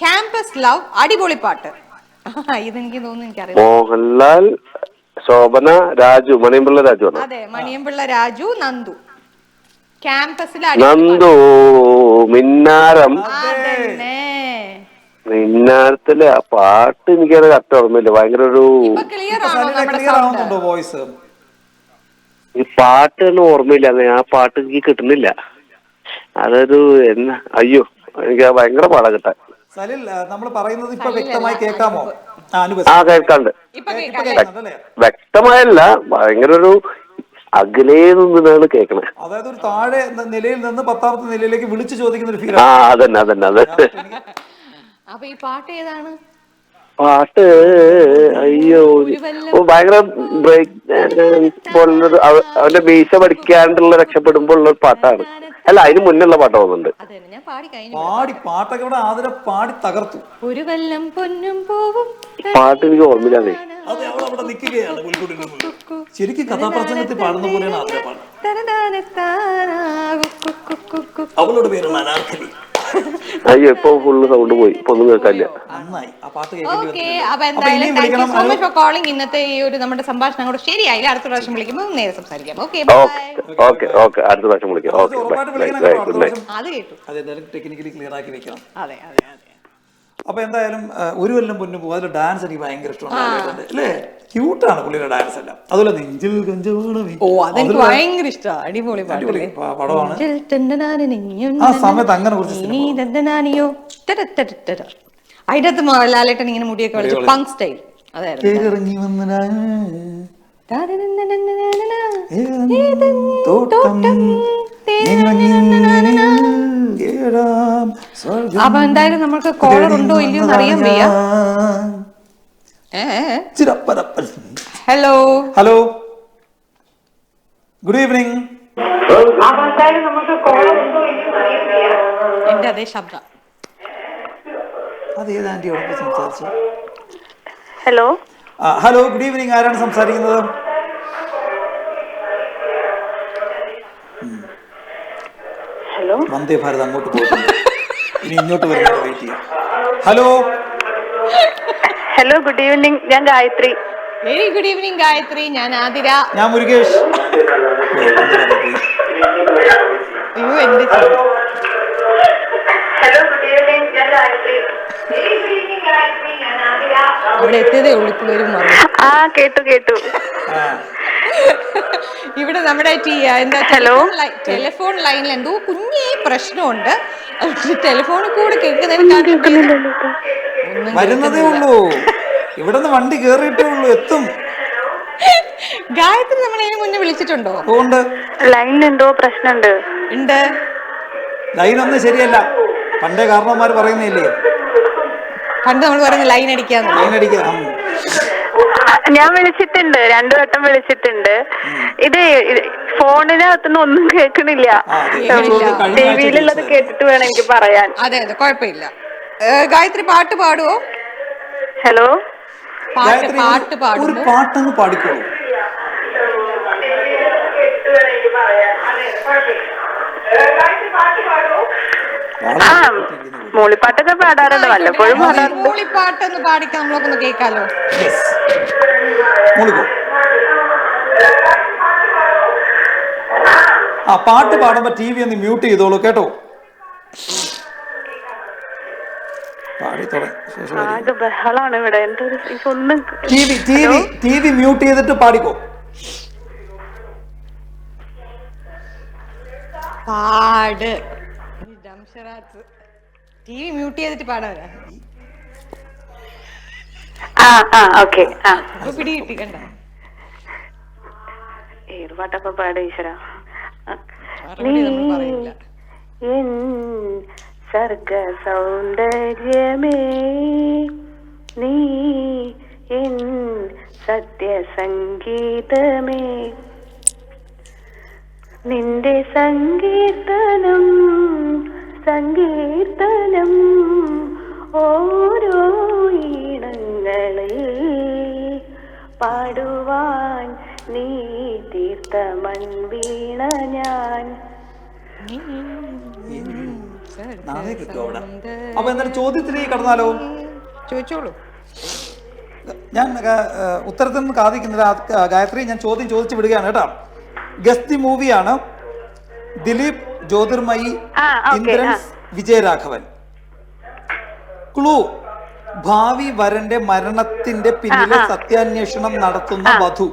campus love, അടിപൊളി പാട്ട്. ഇതെനിക്ക് തോന്നുന്നു, എനിക്കറിയാം. മോഹൻലാൽ, ശോഭന, രാജു, മണിയമ്പിള്ള രാജു. അതെ, മണിയമ്പിള്ള രാജു, നന്ദു. ക്യാമ്പസിൽ നന്ദു മിന്നാരം. മിന്നാരത്തിലെ ആ പാട്ട് എനിക്കത് കറക്റ്റ് ഓർമ്മയില്ല. ഭയങ്കര ഒരു വോയിസ്. ഈ പാട്ട് തന്നെ ഓർമ്മയില്ല. ആ പാട്ട് എനിക്ക് കിട്ടുന്നില്ല. അതൊരു അയ്യോ, എനിക്ക് ഭയങ്കര പാടാ കിട്ടാൻ. സലിൽ, നമ്മൾ പറയുന്നത് ഇപ്പൊ വ്യക്തമായി കേൾക്കാമോ? കേൾക്കാണ്ട്. വ്യക്തമായല്ല, ഭയങ്കര ഒരു അകലേ നിന്നാണ് കേൾക്കണേ. അതായത് ഒരു താഴെ നിലയിൽ നിന്ന് 10ാമത്തെ നിലയിലേക്ക് വിളിച്ചു ചോദിക്കുന്ന ഒരു ഫീൽ. അതന്നെ. അപ്പൊ ഈ പാട്ട് ഏതാണ്? പാട്ട് അയ്യോ, ഭയങ്കര ബ്രേക്ക് പോലുള്ളൊരു, അവന്റെ മീശ പഠിക്കാണ്ടുള്ള രക്ഷപ്പെടുമ്പോ ഉള്ള പാട്ടാണ്. അല്ല, അതിന് മുന്നുള്ള പാട്ട് തോന്നുന്നുണ്ട്. പാട്ടൊക്കെ ഇവിടെ ആതിര പാടി തകർത്തു. ഒരു വല്ലം പൊന്നും പോവും. പാട്ട് എനിക്ക് ഓർമ്മയില്ലാതെ. അതെ, അവൾ അവിടെ നിൽക്കുകയാണ്. ശരിക്കും കഥാപ്രസംഗത്തിൽ പാടുന്ന പോലെയാണ് ആതിര പാട്ട്. അവളോട് പേരാണ് അനാർക്കലി. അയ്യോ, ഇപ്പൊ ഫുള്ള് സൗണ്ട് പോയി, ഇപ്പൊ ഒന്നും കേൾക്കാനില്ല. നന്നായി, ആ പാട്ട് ഇന്നത്തെ ഈ ഒരു നമ്മുടെ സംഭാഷണം കൂടെ ശരിയായില്ല. അടുത്ത പ്രാവശ്യം വിളിക്കുമ്പോൾ നേരെ സംസാരിക്കാം. ഓക്കെ, അടുത്ത പ്രാവശ്യം വിളിക്കാം. അത് കേട്ടു. അതെന്തായാലും ടെക്നിക്കലി ക്ലിയർ ആക്കി വെക്കണം. അതെ. അപ്പൊ എന്തായാലും ഒരു കൊല്ലം പൊന്നു പോകും. അതിൽ ഡാൻസ് എനിക്ക് ഭയങ്കര ഇഷ്ടമാണ്. അല്ലേ, ക്യൂട്ടാണ് പുള്ളിയുടെ ഡാൻസ് എല്ലാം. അതുപോലെ നെഞ്ചിൽ കഞ്ചവാണമേ, അതെനിക്ക് ഭയങ്കര ഇഷ്ടമാണ്. അടിപൊളി പടമാണ്. ആ സമയത്ത് അങ്ങനെ കുറച്ച് അതിനകത്ത് ലാലേട്ടൻ ഇങ്ങനെ മുടിയൊക്കെ വലിച്ച് പങ്ക് സ്റ്റൈൽ. അപ്പൊ എന്തായാലും നമുക്ക് കോളർ ഉണ്ടോ ഇല്ലയോ അറിയാൻ വയ്യ. Hello, good evening. എന്റെ അതേ ശബ്ദം. അതേത് ആന്റിയോടൊപ്പം സംസാരിച്ചു? Hello, good evening. ആരാണ് സംസാരിക്കുന്നത്? വന്ദേ ഭാരത് അങ്ങോട്ട് പോയിട്ടുണ്ട്, ഇനി ഇങ്ങോട്ട് വരുന്നത് വെയിറ്റ് ചെയ്യാം. Hello, good evening. ഞാൻ Gayathri. Very good evening Gayathri. ഞാൻ ആതിര. ഞാൻ മുരുകേഷ്. അവിടെ എത്തിയതേ ഉള്ളൂ. ഇപ്പൊ വരും. കേട്ടു. ഇവിടെ നമ്മുടെ ടെലിഫോൺ ലൈനിൽ എന്തോ കുഞ്ഞേ പ്രശ്നമുണ്ട്. ടെലിഫോണിൽ കൂടെ വരുന്നതേ ഉള്ളൂ. ഇവിടെ നിന്ന് വണ്ടി കേറിയിട്ടേ ഉള്ളൂ, എത്തും. ഗായത്രി നമ്മളെ മുന്നേ വിളിച്ചിട്ടുണ്ടോ? ലൈനിൽ എന്തോ പ്രശ്നമുണ്ട്. ലൈൻ ഒന്നും ശരിയല്ല. പണ്ടേ കാരണവന്മാർ പറയുന്നില്ലേ, പണ്ട് നമ്മൾ പറയുന്ന ലൈൻ അടിക്കാന്ന്. ലൈനടിക്കാം. ഞാൻ വിളിച്ചിട്ടുണ്ട്, 2 വട്ടം വിളിച്ചിട്ടുണ്ട്. ഇത് ഫോണിനകത്തുനിന്ന് ഒന്നും കേൾക്കണില്ല. ടിവിയിലുള്ളത് കേട്ടിട്ട് വേണം എനിക്ക് പറയാൻ. അതെ അതെ, കുഴപ്പമില്ല. ഗായത്രി പാട്ട് പാടുവോ? ഹലോ, പാട്ട് ഒരു പാടുമോ? പാട്ടൊന്ന് പാടിക്കോളൂ. ആ മൂളിപ്പാട്ടൊക്കെ പാടാറുണ്ട്, വല്ലപ്പോഴും പാടാറുണ്ട്. മൂളിപ്പാട്ടൊന്ന് പാടിക്കാൻ നമ്മളൊക്കെ ഒന്ന് കേൾക്കാലോ. മൂളിക്കോ. ആ പാട്ട് പാടുമ്പോ TV ഒന്ന് മ്യൂട്ട് ചെയ്തോളൂ കേട്ടോ. പാടി തുടങ്ങി. ആകെ ബഹളാണ് ഇവിടെ. എന്തൊരു ഒന്നും TV മ്യൂട്ട് ചെയ്തിട്ട് പാടിക്കോ. പാട്. TV മ്യൂട്ട് ചെയ്തിട്ട് പാടാനാ. ഓക്കെ. പിടി കിട്ടി കണ്ട. ഏത് പാട്ടൊക്കെ പാട് ഈശ്വര. പറയില്ല. സർഗ സൗന്ദര്യമേ നീ എൻ സത്യസംഗീതമേ, നിന്റെ സങ്കീർത്തനം സങ്കീർത്തനം ഓരോ ഈണങ്ങളിൽ പാടുവാൻ നീ തീർത്ത മൺവീണ ഞാൻ. നാളെ കിട്ടുമോ അവിടെ? അപ്പൊ എന്തായാലും ചോദ്യത്തിലേക്ക് കടന്നാലോ? ചോദിച്ചോളൂ. ഞാൻ ഉത്തരത്തിൽ നിന്ന് കാതിക്കുന്നില്ല. ഗായത്രി, ഞാൻ ചോദ്യം ചോദിച്ചു വിടുകയാണ് കേട്ടോ. ഗസ്തി മൂവിയാണ്. ദിലീപ്, ജ്യോതിർമയി, ഇന്ദ്രൻസ്, വിജയരാഘവൻ. ക്ലൂ: ഭാവി വരന്റെ മരണത്തിന്റെ പിന്നിലെ സത്യാന്വേഷണം നടത്തുന്ന വധു.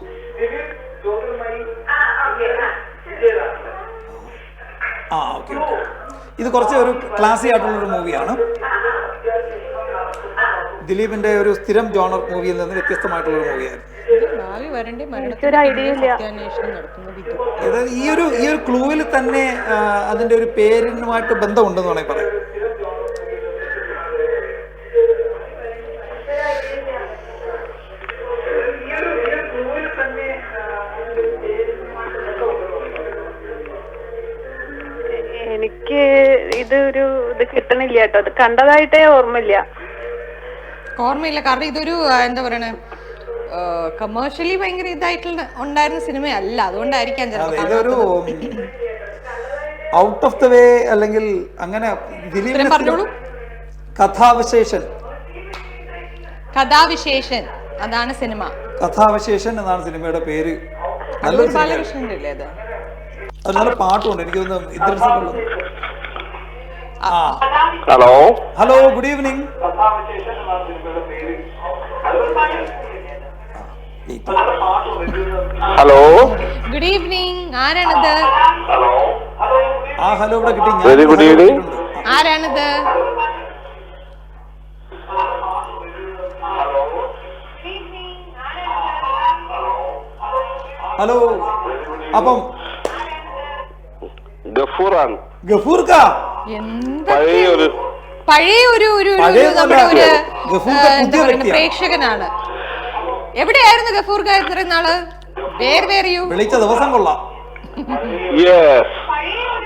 ഓക്കെ. ഇത് കുറച്ച് ഒരു ക്ലാസി ആയിട്ടുള്ളൊരു മൂവിയാണ്. ദിലീപിന്റെ ഒരു സ്ഥിരം ജോണർ മൂവിയിൽ നിന്ന് വ്യത്യസ്തമായിട്ടുള്ളൊരു മൂവിയായിരുന്നു. അതായത് ഈ ഒരു ക്ലൂവിൽ തന്നെ അതിന്റെ ഒരു പേരിനുമായിട്ട് ബന്ധമുണ്ടെന്ന് വേണമെങ്കിൽ പറയാം. എനിക്ക് ഇത് കിട്ടണില്ല കേട്ടോ. ഇത് കണ്ടതായിട്ടേ ഓർമ്മയില്ല. കാരണം ഇതൊരു എന്താ പറയണേ, കമേഴ്ഷ്യലി ഭയങ്കര ഇതായിട്ടുള്ള ഉണ്ടായിരുന്ന സിനിമയല്ല. അതുകൊണ്ടായിരിക്കാം ഇതൊരു ഔട്ട് ഓഫ് ദ വേ അല്ലെങ്കിൽ അങ്ങനെ. പറഞ്ഞോളൂ. കഥാവിശേഷൻ അതാണ് സിനിമ. കഥാവിശേഷൻ എന്നാണ് സിനിമയുടെ പേര്. ബാലകൃഷ്ണന്റെ അല്ലേ അത്? അത് നല്ല പാട്ടുമുണ്ട്. എനിക്ക് തോന്നുന്നു. Hello hello, good evening. Hello good evening. ആരാണിത്? ഹലോ ഇവിടെ കിട്ടി. Very good evening. ആരാണിത്? ഹലോ. അപ്പം ഗഫൂറാണ്. ഗഫൂർക്ക പഴയ ഒരു പ്രേക്ഷകനാണ്. എവിടെയായിരുന്നു ഗഫൂർക്ക ഇത്രയും നാള്? വിളിച്ച ദിവസം കൊള്ളാം.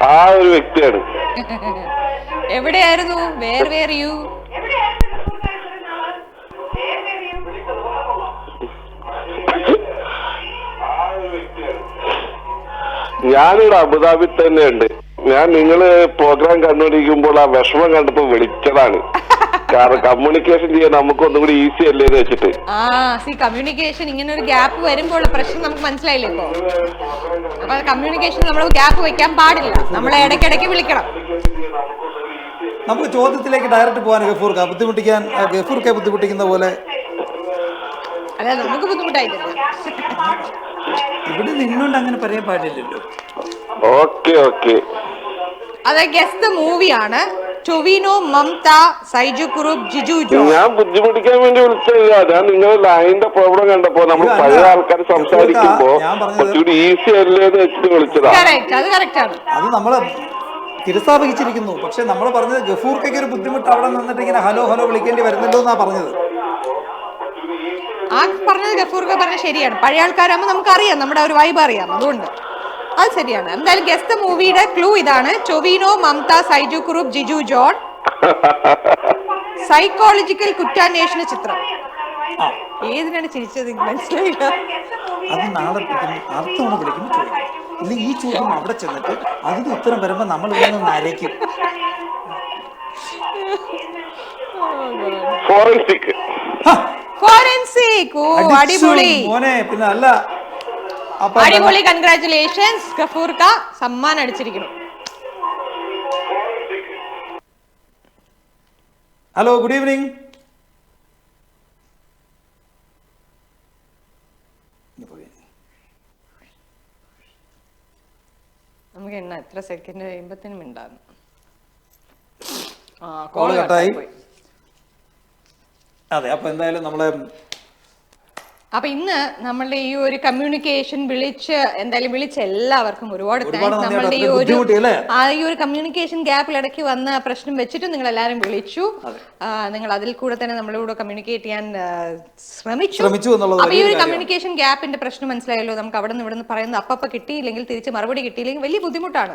ആ ഒരു വ്യക്തിയാണ്. എവിടെയായിരുന്നു? Where U? ഞാനിവിടെ അബുദാബി തന്നെ ഉണ്ട്. ഞാൻ നിങ്ങള് പ്രോഗ്രാം കണ്ടുപിടിക്കുമ്പോൾ ആ വിഷമം കണ്ടപ്പോ വിളിച്ചതാണ്. കാരണം കമ്മ്യൂണിക്കേഷൻ ചെയ്യാൻ നമുക്ക് ഒന്നും കൂടി ഈസി അല്ലേ എന്ന് വെച്ചിട്ട്. കമ്മ്യൂണിക്കേഷൻ ഇങ്ങനെ ഒരു ഗ്യാപ്പ് വരുമ്പോൾ പ്രശ്നം നമുക്ക് മനസ്സിലായില്ലേ ഇപ്പൊ? അപ്പൊ കമ്മ്യൂണിക്കേഷൻ നമ്മൾ ഗ്യാപ്പ് വെക്കാൻ പാടില്ല. നമ്മൾ ഇടയ്ക്കിടയ്ക്ക് വിളിക്കണം. നമുക്ക് ചോദ്യത്തിലേക്ക് ഡയറക്റ്റ് പോകാൻ ഗഫൂർക്കെ ബുദ്ധിമുട്ടിക്കുന്ന പോലെ അല്ല, നമുക്ക് ബുദ്ധിമുട്ടായിട്ടില്ല. ഇവിടെ നിന്നോണ്ട് അങ്ങനെ പറയാൻ പാടില്ലല്ലോ. ഓക്കെ. അത് ഗസ്റ്റ് മൂവിയാണ്. ടൊവിനോ, മമത, സൈജു കുറുപ്പ്, ജിജു ജോ. ഞാൻ ബുദ്ധിമുട്ടിക്കാൻ വേണ്ടി വിളിച്ചില്ല. ഞാൻ നിങ്ങളുടെ ലൈനിന്റെ പ്രോബ്ലം കണ്ടപ്പോ നമ്മൾ പഴയ ആൾക്കാർ സംസാരിക്കുമ്പോ കുറച്ചുകൂടി ഈസി അല്ലേ എന്ന് വെച്ചിട്ട് വിളിച്ചതാ. അത് കറക്റ്റ് ആണ്. അത് നമ്മള് തിരസ്താപിച്ചിരിക്കുന്നു. പക്ഷെ നമ്മൾ പറഞ്ഞത് ഗഫൂർക്കൊക്കെ ഒരു ബുദ്ധിമുട്ട് അവിടെ നിന്നിട്ട് ഇങ്ങനെ ഹലോ ഹലോ വിളിക്കേണ്ടി വരുന്നല്ലോ എന്നാ പറഞ്ഞത്. ആ പറഞ്ഞത് ഗഫൂർക്ക പറഞ്ഞത് ശരിയാണ്. പഴയ ആൾക്കാരാകുമ്പോൾ നമുക്കറിയാം, നമ്മുടെ ഒരു വൈബ് അറിയാം, അതുകൊണ്ട് അത് ശരിയാണ്. എന്തായാലും ഗസ്റ്റ് മൂവിയുടെ ക്ലൂ ഇതാണ്: ടൊവിനോ, മമത, സൈജു കുറുപ്പ്, ജിജു ജോൺ. സൈക്കോളജിക്കൽ കുറ്റാന്വേഷണ ചിത്രം. ഏതിനാണ് ചിരിച്ചത് മനസ്സിലായില്ല. അത് നാളെ അടുത്തവണ വിളിക്കുമ്പോൾ ചോദിക്കും. ഇല്ല, ഈ ചോദ്യം അവിടെ ചെന്നിട്ട് അതിന് ഉത്തരം വരുമ്പോ നമ്മൾ ഇവിടെ നിന്ന് അരയ്ക്കും. ഫോറൻസിക്. ഫോറൻസിക്. ഓ, അടിപൊളി മോനെ. പിന്നെ അല്ല, അടിപൊളി. കൺഗ്രാറ്റുലേഷൻസ് ഗഫൂർക്ക, സമ്മാനം അടിച്ചിരിക്കുന്നു. Hello, good evening. നമുക്ക് എണ്ണ എത്ര സെക്കൻഡ് കഴിയുമ്പത്തേനും ഉണ്ടാകും. കോള് കട്ടായി. അതെ, അപ്പൊ എന്തായാലും നമ്മളെ അപ്പൊ ഇന്ന് നമ്മളുടെ ഈ ഒരു കമ്മ്യൂണിക്കേഷൻ എന്തായാലും വിളിച്ച എല്ലാവർക്കും ഒരുപാട് താങ്ക്സ്. നമ്മളുടെ ഈ ഒരു കമ്മ്യൂണിക്കേഷൻ ഗ്യാപ്പിൽ ഇടയ്ക്ക് വന്ന പ്രശ്നം വെച്ചിട്ട് നിങ്ങൾ എല്ലാവരും വിളിച്ചു. നിങ്ങൾ അതിൽ കൂടെ തന്നെ നമ്മളോട് കമ്മ്യൂണിക്കേറ്റ് ചെയ്യാൻ ശ്രമിച്ചു. അപ്പൊ ഈ ഒരു കമ്മ്യൂണിക്കേഷൻ ഗ്യാപ്പിന്റെ പ്രശ്നം മനസ്സിലായല്ലോ. നമുക്ക് അവിടെ നിന്ന് ഇവിടെ നിന്ന് പറയുന്നത് അപ്പ കിട്ടിയില്ലെങ്കിൽ തിരിച്ച് മറുപടി കിട്ടിയില്ലെങ്കിൽ വലിയ ബുദ്ധിമുട്ടാണ്.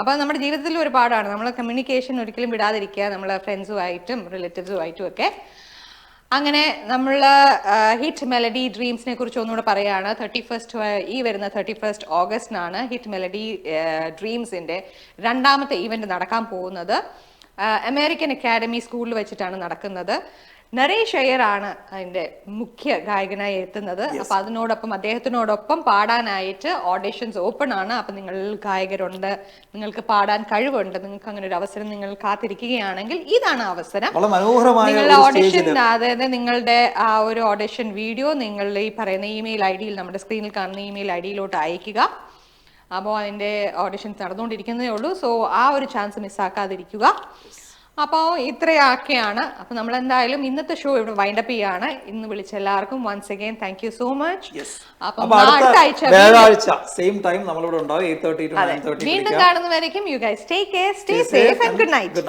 അപ്പൊ നമ്മുടെ ജീവിതത്തിൽ ഒരുപാടാണ്. നമ്മൾ കമ്മ്യൂണിക്കേഷൻ ഒരിക്കലും വിടാതിരിക്കുക, നമ്മളെ ഫ്രണ്ട്സുമായിട്ടും റിലേറ്റീവ്സുമായിട്ടും ഒക്കെ. അങ്ങനെ നമ്മൾ ഹിറ്റ് മെലഡി ഡ്രീംസിനെ കുറിച്ച് ഒന്നുകൂടെ പറയുകയാണ്. 31 ഈ വരുന്ന 31 ഓഗസ്റ്റിനാണ് ഹിറ്റ് മെലഡി ഡ്രീംസിന്റെ രണ്ടാമത്തെ ഈവന്റ് നടക്കാൻ പോകുന്നത്. അമേരിക്കൻ അക്കാഡമി സ്കൂളിൽ വെച്ചിട്ടാണ് നടക്കുന്നത്. നരേഷ് അയ്യർ ആണ് അതിന്റെ മുഖ്യ ഗായകനായി എത്തുന്നത്. അപ്പൊ അദ്ദേഹത്തിനോടൊപ്പം പാടാനായിട്ട് ഓഡിഷൻസ് ഓപ്പൺ ആണ്. അപ്പൊ നിങ്ങൾ ഗായകരുണ്ട്, നിങ്ങൾക്ക് പാടാൻ കഴിവുണ്ട്, നിങ്ങൾക്ക് അങ്ങനെ ഒരു അവസരം നിങ്ങൾ കാത്തിരിക്കുകയാണെങ്കിൽ ഇതാണ് അവസരം. നിങ്ങളുടെ ഓഡിഷൻ, അതായത് നിങ്ങളുടെ ആ ഒരു ഓഡിഷൻ വീഡിയോ നിങ്ങൾ ഈ പറയുന്ന ഇമെയിൽ ഐ ഡിയിൽ, നമ്മുടെ സ്ക്രീനിൽ കാണുന്ന ഇമെയിൽ ഐ ഡിയിലോട്ട് അയക്കുക. അപ്പോൾ അതിന്റെ ഓഡിഷൻസ് നടന്നുകൊണ്ടിരിക്കുന്നതേ ഉള്ളൂ. സോ ആ ഒരു ചാൻസ് മിസ്സാക്കാതിരിക്കുക. അപ്പോൾ ഇത്രയൊക്കെയാണ്. അപ്പൊ നമ്മൾ എന്തായാലും ഇന്നത്തെ ഷോ ഇവിടെ വൈൻഡപ്പ് ചെയ്യാണ്. ഇന്ന് വിളിച്ച എല്ലാവർക്കും once again thank you so much. അപ്പം അടുത്ത ആഴ്ച സെയിം ടൈം നമ്മളിവിടെ ഉണ്ടാവും 8:30 to 9:30. വീണ്ടും കാണുന്നവരേക്കും you guys take care, stay safe and good night.